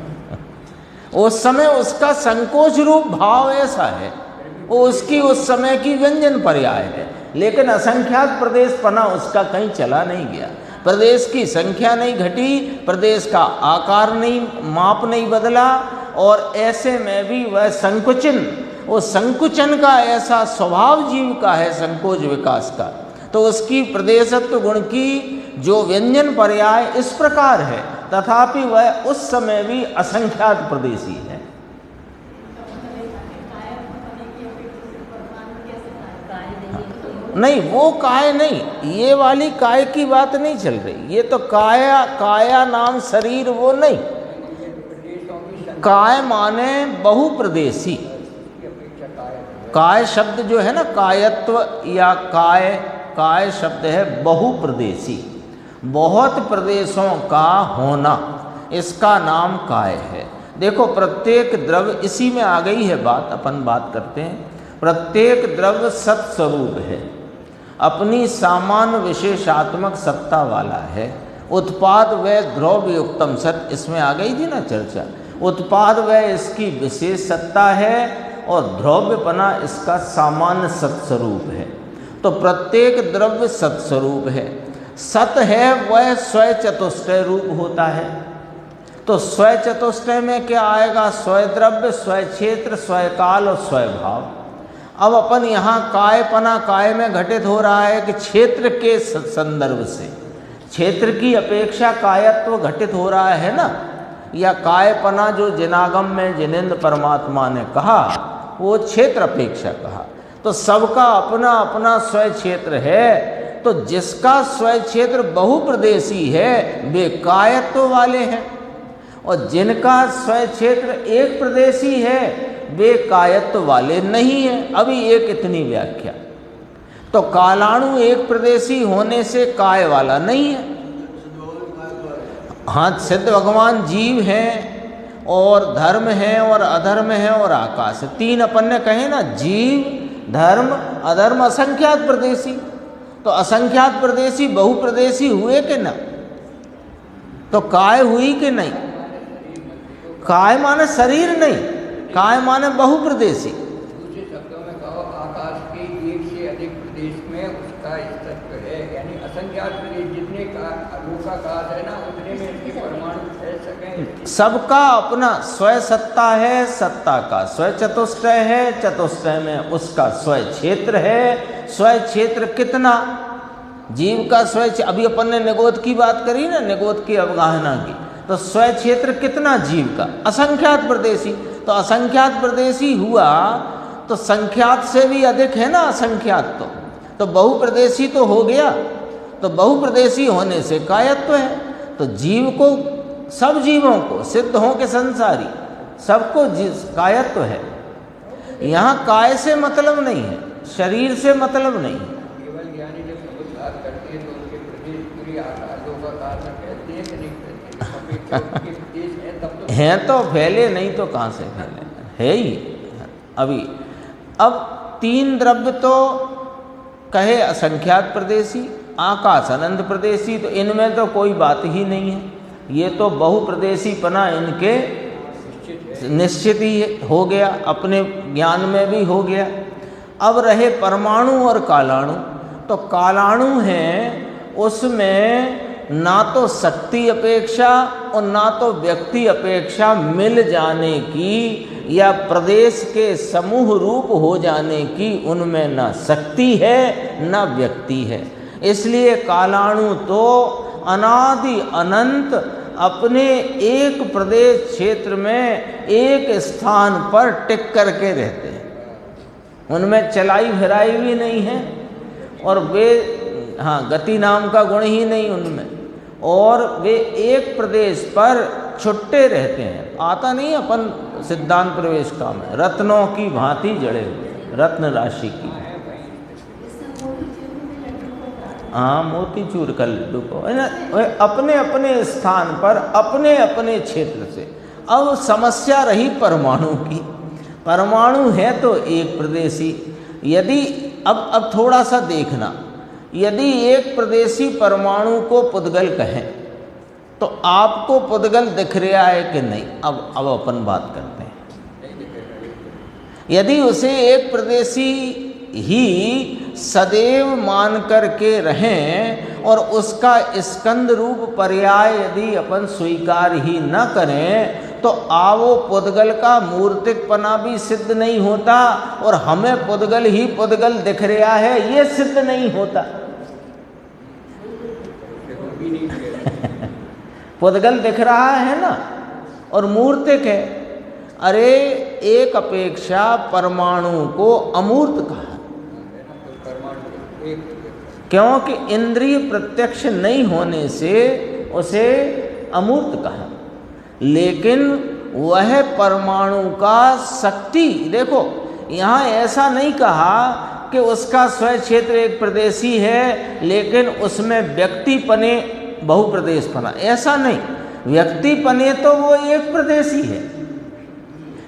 उस समय उसका संकोच रूप भाव ऐसा है, वो उसकी उस समय की व्यंजन पर्याय है, लेकिन असंख्यात प्रदेश पना उसका कहीं चला नहीं गया। प्रदेश की संख्या नहीं घटी, प्रदेश का आकार नहीं, माप नहीं बदला, और ऐसे में भी वह संकुचन, वो संकुचन का ऐसा स्वभाव जीव का है, संकोच विकास का, तो उसकी प्रदेशत्व गुण की जो व्यंजन पर्याय इस प्रकार है, तथापि वह उस समय भी असंख्यात प्रदेशी है। नहीं, वो काय नहीं, ये वाली काय की बात नहीं चल रही, ये तो काया, काया नाम शरीर वो नहीं, काय माने बहुप्रदेशी। काय शब्द जो है ना, कायत्व या काय, काय शब्द है बहुप्रदेशी, बहुत प्रदेशों का होना, इसका नाम काय है। देखो प्रत्येक द्रव्य, इसी में आ गई है बात, अपन बात करते हैं, प्रत्येक द्रव्य सत्स्वरूप है, अपनी सामान्य विशेषात्मक सत्ता वाला है। उत्पाद व द्रव्य युक्तम सत, इसमें आ गई थी ना चर्चा, उत्पाद व इसकी विशेष सत्ता है और द्रव्यपना इसका सामान्य सत्स्वरूप है। तो प्रत्येक द्रव्य सत्स्वरूप है, सत है वह स्वय चतुष्टय रूप होता है। तो स्वय चतुष्टय में क्या आएगा? स्वय द्रव्य, स्वय क्षेत्र, स्वय काल और स्वय भाव। अब अपन यहाँ कायपना काय में घटित हो रहा है कि क्षेत्र के संदर्भ से, क्षेत्र की अपेक्षा कायत्व घटित हो रहा है ना, या कायपना जो जिनागम में जिनेन्द्र परमात्मा ने कहा वो क्षेत्र अपेक्षा कहा। तो सबका अपना अपना स्वय क्षेत्र है, तो जिसका स्वय क्षेत्र बहुप्रदेशी है वे कायत्व वाले हैं, और जिनका स्वय क्षेत्र एक प्रदेशी है वे कायत्व वाले नहीं हैं। अभी एक इतनी व्याख्या, तो कालाणु एक प्रदेशी होने से काय वाला नहीं है। हाँ, सिद्ध भगवान जीव हैं और धर्म है और अधर्म है और आकाश है, तीन अपन ने कहे ना, जीव धर्म अधर्म असंख्यात प्रदेशी। तो असंख्यात प्रदेशी बहुप्रदेशी हुए कि ना? तो काय हुई कि नहीं? काय माने शरीर नहीं, काय माने बहुप्रदेशी। दूसरे शब्दों में कहो, आकाश के एक से अधिक प्रदेश में उसका अस्तित्व है, यानी असंख्यात प्रदेश, जितने का लोकाकाश है ना उतने में इसके परमाणु फैल सकें। सबका अपना स्वय सत्ता है, सत्ता का स्वय चतुष्टय है, चतुष्टय में उसका स्वय क्षेत्र है। स्वय क्षेत्र कितना? जीव का स्वय, अभी अपन ने निगोद की बात करी ना, निगोद की अवगाहना की, तो स्वय क्षेत्र कितना जीव का? असंख्यात प्रदेशी। तो असंख्यात प्रदेशी हुआ तो संख्यात से भी अधिक है ना असंख्यात, तो बहुप्रदेशी तो हो गया, तो बहुप्रदेशी होने से कायत्व है। तो जीव को, सब जीवों को, सिद्ध हों के संसारी, सबको कायत्व है। यहाँ काय से मतलब नहीं है, शरीर से मतलब नहीं है। केवल ज्ञानी जब समुद्धार करते हैं तो उनके प्रदेश पूरी आकाश लोकाकार में कहते हैं कि नहीं कहते हैं, तो फैले, नहीं तो कहाँ से फैले, है ही अभी। अब तीन द्रव्य तो कहे असंख्यात प्रदेशी, आकाश अनंत प्रदेशी, तो इनमें तो कोई बात ही नहीं है, ये तो बहुप्रदेशीपना इनके निश्चित ही हो गया, अपने ज्ञान में भी हो गया। अब रहे परमाणु और कालाणु, तो कालाणु हैं उसमें ना तो शक्ति अपेक्षा और ना तो व्यक्ति अपेक्षा मिल जाने की या प्रदेश के समूह रूप हो जाने की उनमें ना शक्ति है ना व्यक्ति है। इसलिए कालाणु तो अनादि अनंत अपने एक प्रदेश क्षेत्र में एक स्थान पर टिक करके रहते हैं, उनमें चलाई फिराई भी नहीं है, और वे, हाँ, गति नाम का गुण ही नहीं उनमें, और वे एक प्रदेश पर छुट्टे रहते हैं। आता नहीं अपन सिद्धांत प्रवेश का में, रत्नों की भांति जड़े हुए, रत्न राशि की, हाँ, मोतीचूर का लड्डू को है ना, अपने अपने स्थान पर अपने अपने क्षेत्र से। अब समस्या रही परमाणु की, परमाणु है तो एक प्रदेशी, यदि अब थोड़ा सा देखना, यदि एक प्रदेशी परमाणु को पुद्गल कहें तो आपको पुद्गल दिख रहा है कि नहीं? अब अपन बात करते हैं। यदि उसे एक प्रदेशी ही सदैव मान कर के रहें और उसका स्कंद रूप पर्याय यदि अपन स्वीकार ही न करें तो आवो पुद्गल का मूर्तिकपना भी सिद्ध नहीं होता, और हमें पुद्गल ही पुद्गल दिख रहा है ये सिद्ध नहीं होता। पुद्गल दिख रहा है ना, और मूर्तिक है। अरे एक अपेक्षा परमाणु को अमूर्त कहा, क्योंकि इंद्रिय प्रत्यक्ष नहीं होने से उसे अमूर्त कहा। लेकिन वह परमाणु का शक्ति, देखो यहाँ ऐसा नहीं कहा कि उसका स्वयं क्षेत्र एक प्रदेशी है लेकिन उसमें व्यक्तिपने बहुप्रदेशपना, ऐसा नहीं। व्यक्तिपने तो वो एक प्रदेशी है,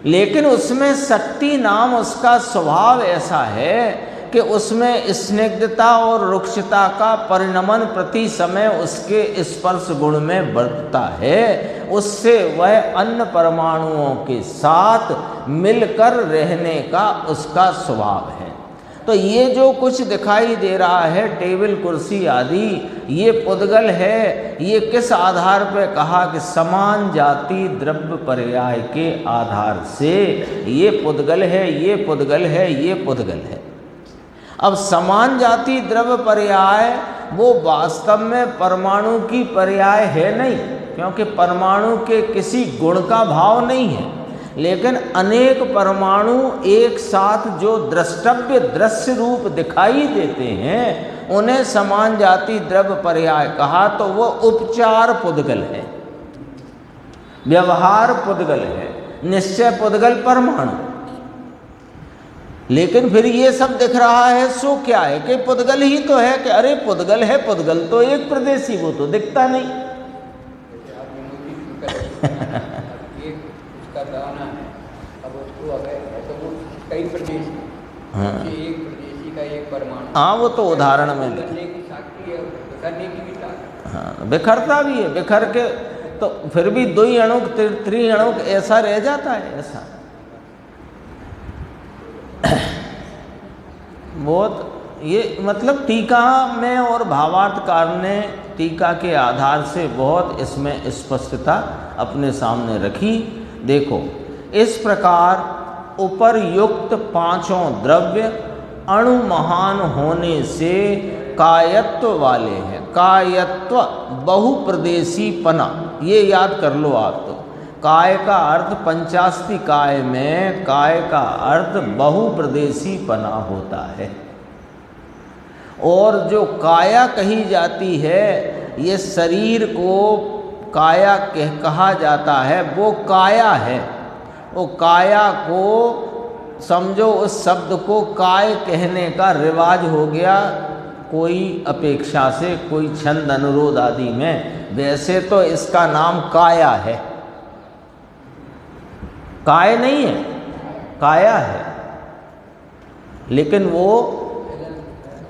लेकिन उसमें शक्ति नाम उसका स्वभाव ऐसा है कि उसमें स्निग्धता और रुक्षता का परिणमन प्रति समय उसके स्पर्श गुण में बढ़ता है। उससे वह अन्य परमाणुओं के साथ मिलकर रहने का उसका स्वभाव है। तो ये जो कुछ दिखाई दे रहा है टेबल कुर्सी आदि, ये पुद्गल है। ये किस आधार पर कहा कि समान जाति द्रव्य पर्याय के आधार से ये पुद्गल है, ये पुद्गल है, ये पुद्गल है। अब समान जाति द्रव्य पर्याय वो वास्तव में परमाणु की पर्याय है नहीं, क्योंकि परमाणु के किसी गुण का भाव नहीं है। लेकिन अनेक परमाणु एक साथ जो द्रष्टव्य दृश्य रूप दिखाई देते हैं उन्हें समान जाति द्रव्य पर्याय कहा। तो वो उपचार पुद्गल है, व्यवहार पुद्गल है, निश्चय पुद्गल परमाणु। लेकिन फिर ये सब दिख रहा है सो क्या है कि पुद्गल ही तो है, कि अरे पुद्गल है, पुद्गल तो एक प्रदेशी, वो तो दिखता नहीं। उसका दाना है, अब उसको अगर है तो वो कई प्रदेश, हाँ, एक प्रदेशी का एक परमाणु, हाँ वो तो उदाहरण में बिखरने की शक्ति है, बिखरने की भी ताकत, हाँ बिखरता भी है, बिखर के तो फिर भी द्वि अणुक त्रिअणुक ऐसा रह जाता है। ऐसा बहुत ये मतलब टीका में और भावार्थकार ने टीका के आधार से बहुत इसमें स्पष्टता अपने सामने रखी। देखो इस प्रकार उपर्युक्त पांचों द्रव्य अणु महान होने से कायत्व वाले हैं। कायत्व बहुप्रदेशीपना, ये याद कर लो आप। तो काय का अर्थ पंचास्ति काय में काय का अर्थ बहुप्रदेशीपना होता है। और जो काया कही जाती है, ये शरीर को काया कहा जाता है, वो काया है। वो काया को समझो, उस शब्द को काय कहने का रिवाज हो गया कोई अपेक्षा से, कोई छंद अनुरोध आदि में। वैसे तो इसका नाम काया है, काय नहीं है, काया है। लेकिन वो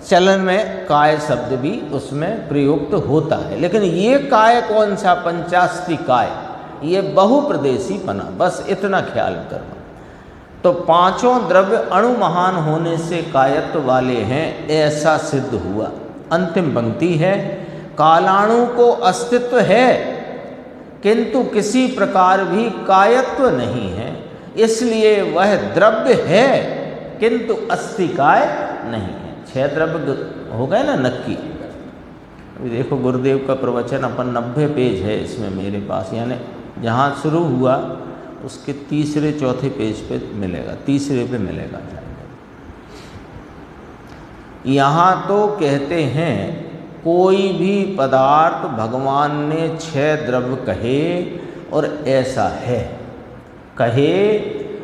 चलन में काय शब्द भी उसमें प्रयुक्त होता है। लेकिन ये काय कौन सा? पंचास्ति काय, ये बहुप्रदेशीपना, बस इतना ख्याल करना। तो पांचों द्रव्य अणु महान होने से कायत्व वाले हैं, ऐसा सिद्ध हुआ। अंतिम पंक्ति है, कालाणु को अस्तित्व है किंतु किसी प्रकार भी कायत्व नहीं है, इसलिए वह द्रव्य है किंतु अस्तिकाय नहीं है। 6 द्रव्य हो गए ना नक्की। अभी देखो गुरुदेव का प्रवचन अपन 90 पेज है इसमें मेरे पास, यानी जहाँ शुरू हुआ उसके तीसरे चौथे पेज पे मिलेगा, तीसरे पे मिलेगा। यहाँ तो कहते हैं कोई भी पदार्थ भगवान ने 6 द्रव्य कहे और ऐसा है, कहे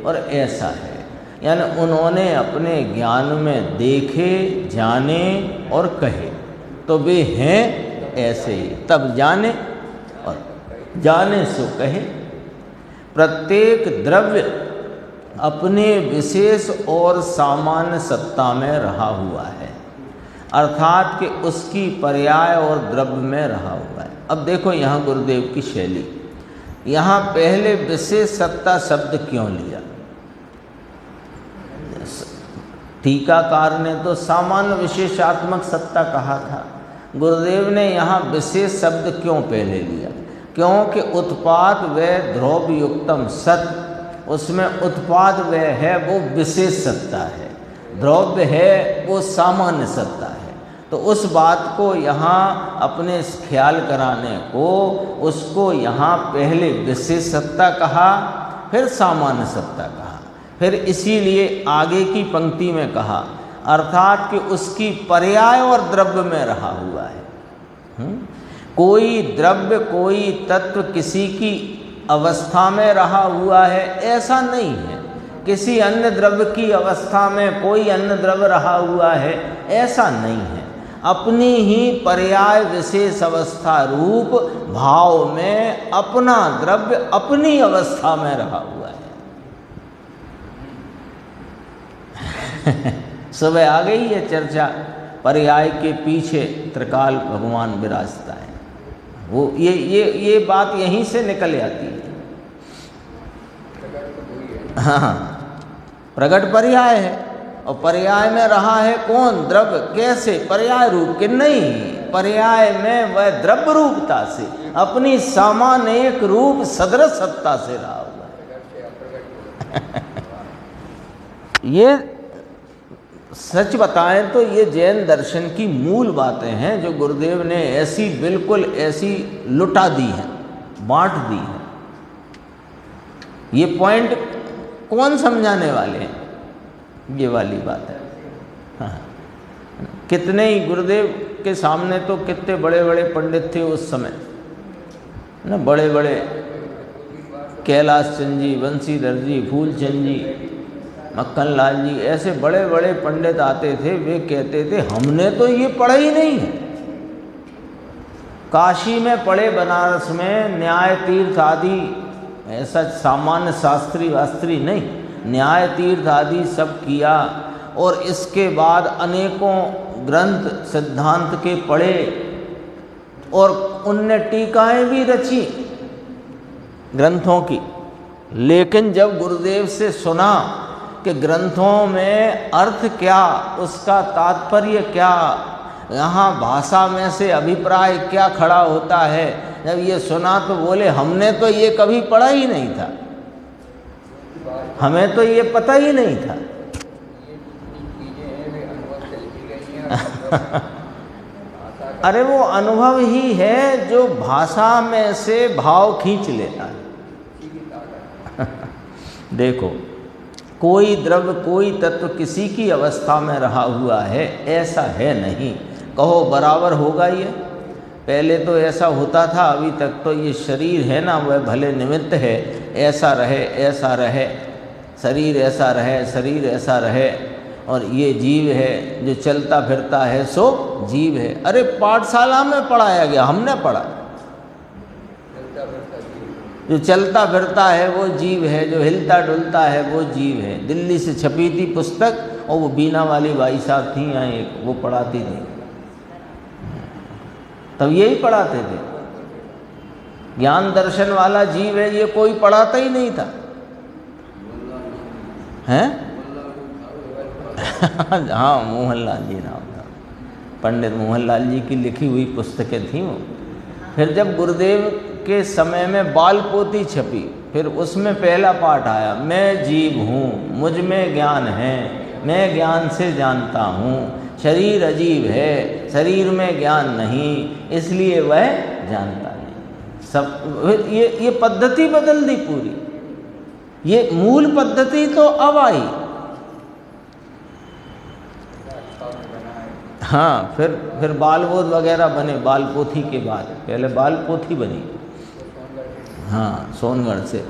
और ऐसा है, यानी उन्होंने अपने ज्ञान में देखे, जाने और कहे, तो वे हैं ऐसे ही, तब जाने और जाने सो कहे। प्रत्येक द्रव्य अपने विशेष और सामान्य सत्ता में रहा हुआ है, अर्थात कि उसकी पर्याय और द्रव्य में रहा हुआ है। अब देखो यहाँ गुरुदेव की शैली, यहाँ पहले विशेष सत्ता शब्द क्यों लिया? टीकाकार ने तो सामान्य विशेषात्मक सत्ता कहा था, गुरुदेव ने यहाँ विशेष शब्द क्यों पहले लिया? क्योंकि उत्पाद व ध्रुव युक्तम सत, उसमें उत्पाद व है वो विशेष सत्ता है, ध्रुव है वो सामान्य सत्ता है। तो उस बात को यहाँ अपने ख्याल कराने को उसको यहाँ पहले विशेष सत्ता कहा, फिर सामान्य सत्ता कहा, फिर इसीलिए आगे की पंक्ति में कहा अर्थात कि उसकी पर्याय और द्रव्य में रहा हुआ है। कोई द्रव्य कोई तत्व किसी की अवस्था में रहा हुआ है ऐसा नहीं है, किसी अन्य द्रव्य की अवस्था में कोई अन्य द्रव्य रहा हुआ है ऐसा नहीं है। अपनी ही पर्याय विशेष अवस्था रूप भाव में अपना द्रव्य अपनी अवस्था में रहा हुआ है। सुबह आ गई है चर्चा, पर्याय के पीछे त्रिकाल भगवान विराजता है। वो ये बात यहीं से निकल आती है। हाँ, प्रगट पर्याय है और पर्याय में रहा है कौन? द्रव्य। कैसे? पर्याय रूप के नहीं, पर्याय में वह द्रव्य रूपता से अपनी सामान्य एक रूप सदृश सत्ता से रहा हुआ है। ये सच बताएं तो ये जैन दर्शन की मूल बातें हैं जो गुरुदेव ने ऐसी बिल्कुल ऐसी लुटा दी हैं, बांट दी हैं। ये पॉइंट कौन समझाने वाले हैं? ये वाली बात है। हाँ, कितने ही गुरुदेव के सामने तो कितने बड़े बड़े पंडित थे उस समय ना, बड़े बड़े कैलाश चंद जी, बंसीधर जी, फूलचंद जी, मक्खन लाल जी, ऐसे बड़े बड़े पंडित आते थे। वे कहते थे हमने तो ये पढ़ा ही नहीं है। काशी में पढ़े, बनारस में न्याय तीर्थ आदि, ऐसा सामान्य शास्त्री वास्त्री नहीं, न्याय तीर्थ आदि सब किया और इसके बाद अनेकों ग्रंथ सिद्धांत के पढ़े और उनने टीकाएं भी रची ग्रंथों की। लेकिन जब गुरुदेव से सुना कि ग्रंथों में अर्थ क्या, उसका तात्पर्य क्या, यहाँ भाषा में से अभिप्राय क्या खड़ा होता है, जब ये सुना तो बोले हमने तो ये कभी पढ़ा ही नहीं था, हमें तो ये पता ही नहीं था। अरे वो अनुभव ही है जो भाषा में से भाव खींच लेता है। देखो, कोई द्रव्य कोई तत्व किसी की अवस्था में रहा हुआ है ऐसा है नहीं। कहो बराबर होगा ये? पहले तो ऐसा होता था, अभी तक तो ये शरीर है ना वह भले निमित्त है, ऐसा रहे ऐसा रहे, शरीर ऐसा रहे शरीर ऐसा रहे, और ये जीव है जो चलता फिरता है सो जीव है। अरे पाठशाला में पढ़ाया गया, हमने पढ़ा, जो चलता फिरता है वो जीव है, जो हिलता डुलता है वो जीव है। दिल्ली से छपी थी पुस्तक और वो बीना वाली भाई साहब थी यहाँ एक, वो पढ़ाती थी, तब यही पढ़ाते थे। ज्ञान दर्शन वाला जीव है ये कोई पढ़ाता ही नहीं था, हैं? हाँ, मोहनलाल जी नाम था, पंडित मोहनलाल जी की लिखी हुई पुस्तकें थी वो। फिर जब गुरुदेव के समय में बाल पोथी छपी, फिर उसमें पहला पाठ आया, मैं जीव हूँ, मुझ में ज्ञान है, मैं ज्ञान से जानता हूँ, शरीर अजीब है, शरीर में ज्ञान नहीं, इसलिए वह जानता नहीं। सब ये पद्धति बदल दी पूरी। ये मूल पद्धति तो अब आई। हाँ, फिर बाल बोध वगैरह बने बाल पोथी के बाद, पहले बाल पोथी बनी, हाँ, सोनगढ़ से,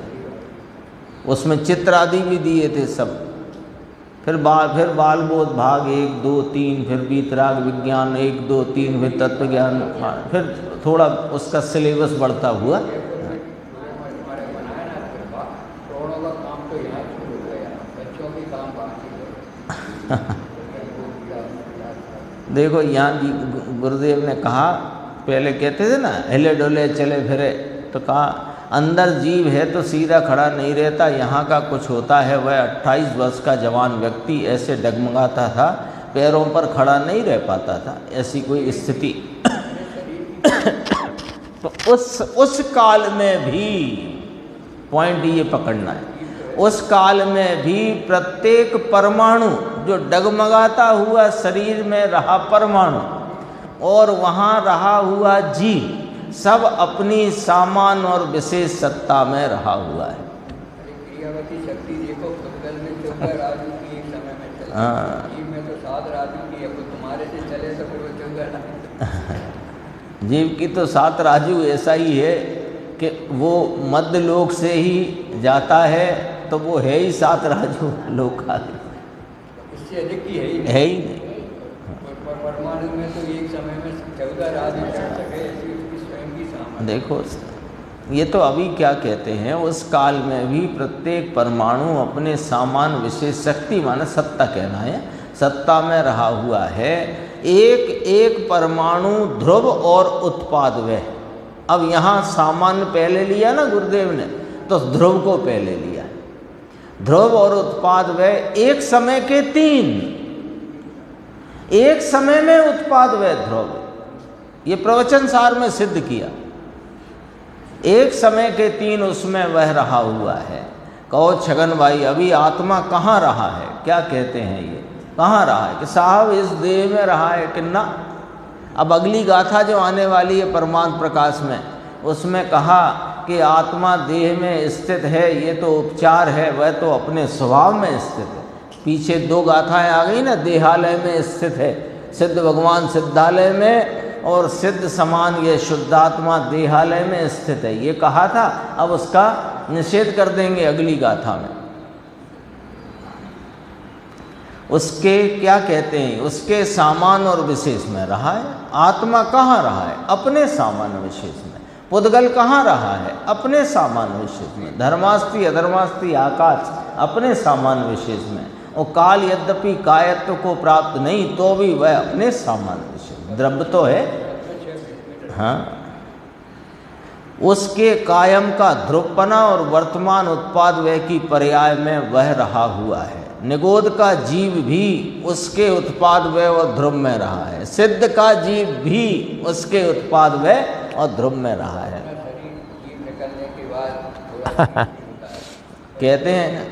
उसमें चित्र आदि भी दिए थे सब। फिर बाल बोध भाग 1, 2, 3, फिर वीतराग विज्ञान 1, 2, 3, फिर तत्व ज्ञान, फिर थोड़ा उसका सिलेबस बढ़ता हुआ। देखो यहाँ गुरुदेव ने कहा, पहले कहते थे ना हिले डोले चले फिरे, तो कहा अंदर जीव है तो सीधा खड़ा नहीं रहता, यहाँ का कुछ होता है। वह 28 वर्ष का जवान व्यक्ति ऐसे डगमगाता था, पैरों पर खड़ा नहीं रह पाता था, ऐसी कोई स्थिति तो उस काल में भी, पॉइंट ये पकड़ना है, उस काल में भी प्रत्येक परमाणु जो डगमगाता हुआ शरीर में रहा परमाणु और वहाँ रहा हुआ जीव, सब अपनी सामान और विशेष सत्ता में रहा हुआ है। क्रियावती शक्ति देखो, भूतल में 14 राजू की एक समय में चले, जीव में तो 7 राजू की है, वो तुम्हारे से चले तो फिर वो 14 राजू। जीव की तो 7 राजू ऐसा ही है कि वो मध्य लोक से ही जाता है, तो वो है ही 7 राजू लोक का, इससे अधिक की है ही नहीं। परमाणु में तो एक समय में 14 राजू चढ़ सके, ऐसी उसकी स्वयं की सामर्थ्य। देखो ये तो अभी क्या कहते हैं, उस काल में भी प्रत्येक परमाणु अपने सामान विशेष शक्ति माने सत्ता कहना है, सत्ता में रहा हुआ है। एक एक परमाणु ध्रुव और उत्पादवय। अब यहाँ सामान्य पहले लिया ना गुरुदेव ने, तो ध्रुव को पहले लिया। ध्रुव और उत्पादवय एक समय के 3, एक समय में उत्पादवय ध्रुव, ये प्रवचन सार में सिद्ध किया। एक समय के 3 उसमें वह रहा हुआ है। कहो छगन भाई अभी आत्मा कहाँ रहा है, क्या कहते हैं ये, कहाँ रहा है? कि साहब इस देह में रहा है कि ना। अब अगली गाथा जो आने वाली है परमात्म प्रकाश में, उसमें कहा कि आत्मा देह में स्थित है, ये तो उपचार है, वह तो अपने स्वभाव में स्थित है। पीछे 2 गाथाएं आ गई ना, देहालय में स्थित है, सिद्ध भगवान सिद्धालय में, और सिद्ध समान ये शुद्धात्मा देहालय में स्थित है, ये कहा था। अब उसका निषेध कर देंगे अगली गाथा में। उसके क्या कहते हैं, उसके सामान और विशेष में रहा है। आत्मा कहाँ रहा है? अपने सामान विशेष में। पुद्गल कहाँ रहा है? अपने सामान विशेष में। धर्मास्ति अधर्मास्ति आकाश अपने सामान विशेष में। और काल यद्यपि कायत्व को प्राप्त नहीं, तो भी वह अपने सामान विशेष में। द्रव्य तो है, हाँ। उसके कायम का ध्रुवपना और वर्तमान उत्पाद व्यय की पर्याय में वह रहा हुआ है। निगोद का जीव भी उसके उत्पाद व्यय और ध्रुव में रहा है। सिद्ध का जीव भी उसके उत्पाद व्यय और ध्रुव में रहा है। निकलने के बाद कहते हैं ना,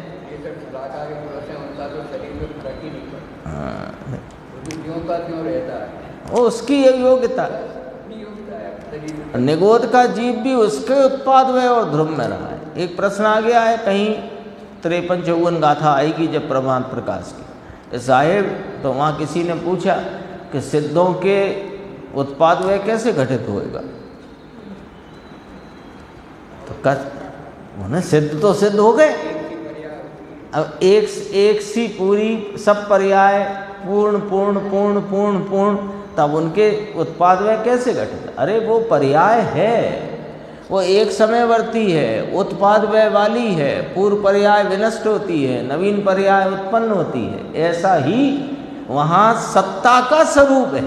क्यों रहता है, वो उसकी योग्यता। निगोद का जीव भी उसके उत्पाद व्यय और ध्रुव में रहा है। एक प्रश्न आ गया है कहीं, 53-54 गाथा आएगी जब प्रमाण प्रकाश की, साहेब तो वहाँ किसी ने पूछा कि सिद्धों के उत्पाद व्यय कैसे घटित होएगा? तो सिद्ध तो सिद्ध हो गए, अब एक सी पूरी सब पर्याय पूर्ण पूर्ण पूर्ण पूर्ण पूर्ण, तब उनके उत्पाद व्यय कैसे घटित? अरे वो पर्याय है, वो एक समयवर्ती है, उत्पाद व्यय वाली है, पूर्व पर्याय विनष्ट होती है, नवीन पर्याय उत्पन्न होती है। ऐसा ही वहाँ सत्ता का स्वरूप है।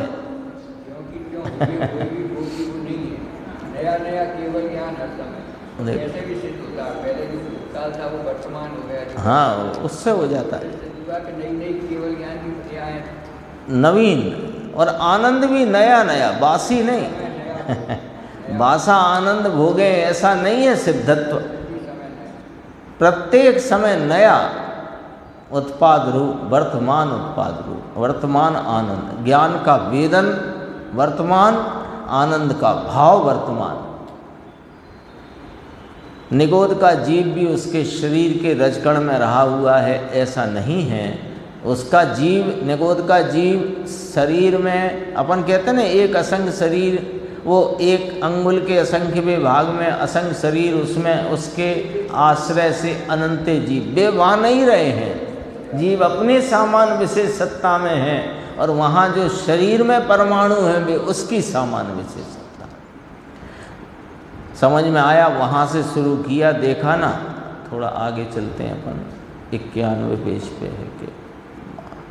नया नया केवल ज्ञान हर समय जैसे भी सिद्ध होता है, पहले जो भूतकाल था वो वर्तमान हो गया, हाँ उससे हो जाता है नई नई केवल ज्ञान की पर्याय नवीन, और आनंद भी नया नया, बासी नहीं। बासा आनंद भोगे ऐसा नहीं है सिद्धत्व। प्रत्येक समय नया उत्पाद रूप, वर्तमान उत्पाद रूप, वर्तमान आनंद, ज्ञान का वेदन वर्तमान, आनंद का भाव वर्तमान। निगोद का जीव भी उसके शरीर के रजकण में रहा हुआ है ऐसा नहीं है। उसका जीव, निगोद का जीव शरीर में, अपन कहते हैं ना एक असंख्य शरीर, वो एक अंगुल के असंख्य विभाग में असंख्य शरीर, उसमें उसके आश्रय से अनंत जीव वे वहाँ नहीं रहे हैं। जीव अपने सामान विशेष सत्ता में है, और वहाँ जो शरीर में परमाणु हैं वे उसकी सामान विशेष सत्ता। समझ में आया? वहाँ से शुरू किया, देखा ना। थोड़ा आगे चलते हैं अपन, 91 पेज पे है कि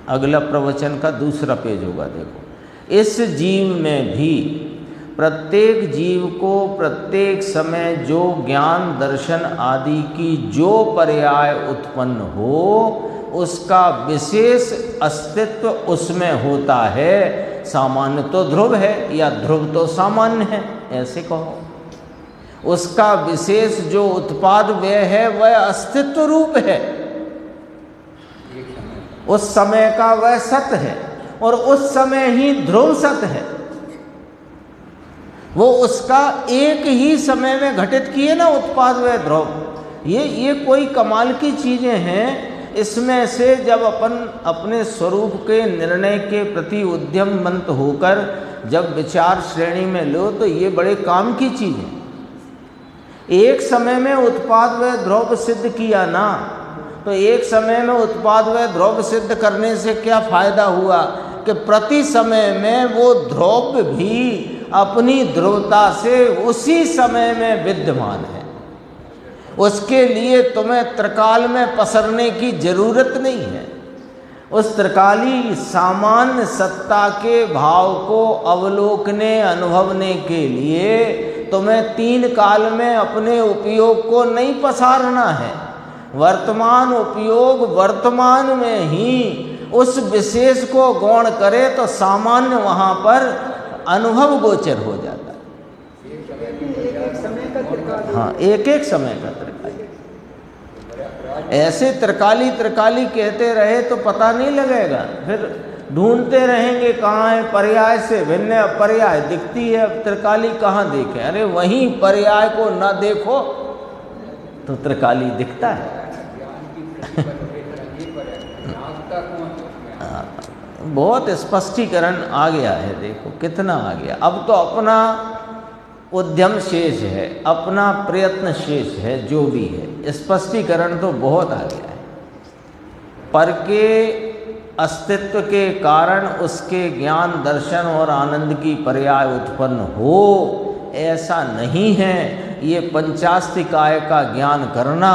अगला प्रवचन का दूसरा पेज होगा। देखो, इस जीव में भी प्रत्येक जीव को प्रत्येक समय जो ज्ञान दर्शन आदि की जो पर्याय उत्पन्न हो, उसका विशेष अस्तित्व उसमें होता है। सामान्य तो ध्रुव है, या ध्रुव तो सामान्य है, ऐसे कहो। उसका विशेष जो उत्पाद व्यय है वह अस्तित्व रूप है, उस समय का वह सत है, और उस समय ही ध्रुव सत है। वो उसका एक ही समय में घटित किए ना उत्पाद व्यय ध्रुव। ये कोई कमाल की चीजें हैं। इसमें से जब अपन अपने स्वरूप के निर्णय के प्रति उद्यमवंत होकर जब विचार श्रेणी में लो तो ये बड़े काम की चीज है। एक समय में उत्पाद व ध्रुव सिद्ध किया ना, तो एक समय में उत्पाद व ध्रुव सिद्ध करने से क्या फायदा हुआ कि प्रति समय में वो ध्रुव भी अपनी ध्रुवता से उसी समय में विद्यमान है। उसके लिए तुम्हें त्रिकाल में पसरने की जरूरत नहीं है। उस त्रिकाली सामान्य सत्ता के भाव को अवलोकने अनुभवने के लिए तुम्हें तीन काल में अपने उपयोग को नहीं पसारना है। वर्तमान उपयोग वर्तमान में ही उस विशेष को गौण करे तो सामान्य वहाँ पर अनुभव गोचर हो जाता है। हाँ, एक एक समय का त्रिकाली। ऐसे त्रिकाली त्रिकाली कहते रहे तो पता नहीं लगेगा, फिर ढूंढते रहेंगे कहाँ है पर्याय से भिन्न पर्याय दिखती है, अब त्रिकाली कहाँ देखें। अरे वहीं पर्याय को न देखो तो त्रिकाली दिखता है। बहुत स्पष्टीकरण आ गया है, देखो कितना आ गया। अब तो अपना उद्यम शेष है, अपना प्रयत्न शेष है, जो भी है स्पष्टीकरण तो बहुत आ गया है। पर के अस्तित्व के कारण उसके ज्ञान दर्शन और आनंद की पर्याय उत्पन्न हो ऐसा नहीं है ये पंचास्तिकाय का ज्ञान करना,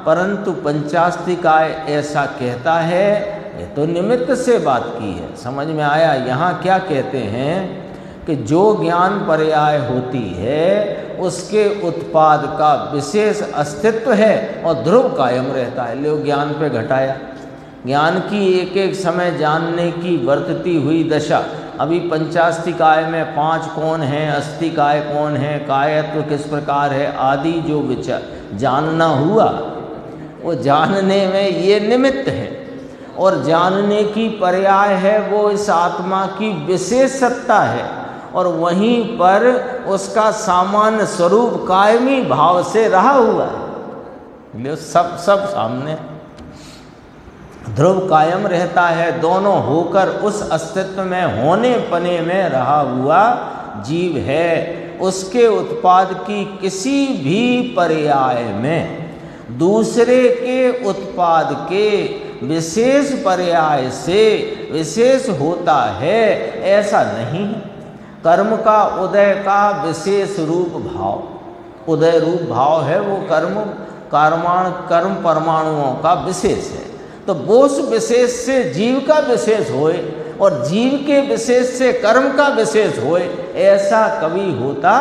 परंतु पंचास्तिकाय ऐसा कहता है। ये तो निमित्त से बात की है, समझ में आया। यहाँ क्या कहते हैं कि जो ज्ञान पर्याय होती है उसके उत्पाद का विशेष अस्तित्व है और ध्रुव कायम रहता है। लो ज्ञान पे घटाया, ज्ञान की एक एक समय जानने की वर्तती हुई दशा। अभी पंचास्तिकाय में 5 कौन हैं, अस्तिकाय कौन है, कायत्व किस प्रकार है आदि जो विचार जानना हुआ, वो जानने में ये निमित्त है। और जानने की पर्याय है वो इस आत्मा की विशेष सत्ता है, और वहीं पर उसका सामान्य स्वरूप कायमी भाव से रहा हुआ है। सब सामने ध्रुव कायम रहता है, दोनों होकर उस अस्तित्व में होने पने में रहा हुआ जीव है। उसके उत्पाद की किसी भी पर्याय में दूसरे के उत्पाद के विशेष पर्याय से विशेष होता है ऐसा नहीं है। कर्म का उदय का विशेष रूप भाव, उदय रूप भाव है वो कर्म परमाणुओं का विशेष है। तो वो उस विशेष से जीव का विशेष होए और जीव के विशेष से कर्म का विशेष होए ऐसा कभी होता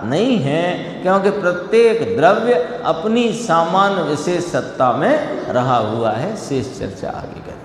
नहीं है, क्योंकि प्रत्येक द्रव्य अपनी सामान्य विशेष सत्ता में रहा हुआ है। शेष चर्चा आगे करें।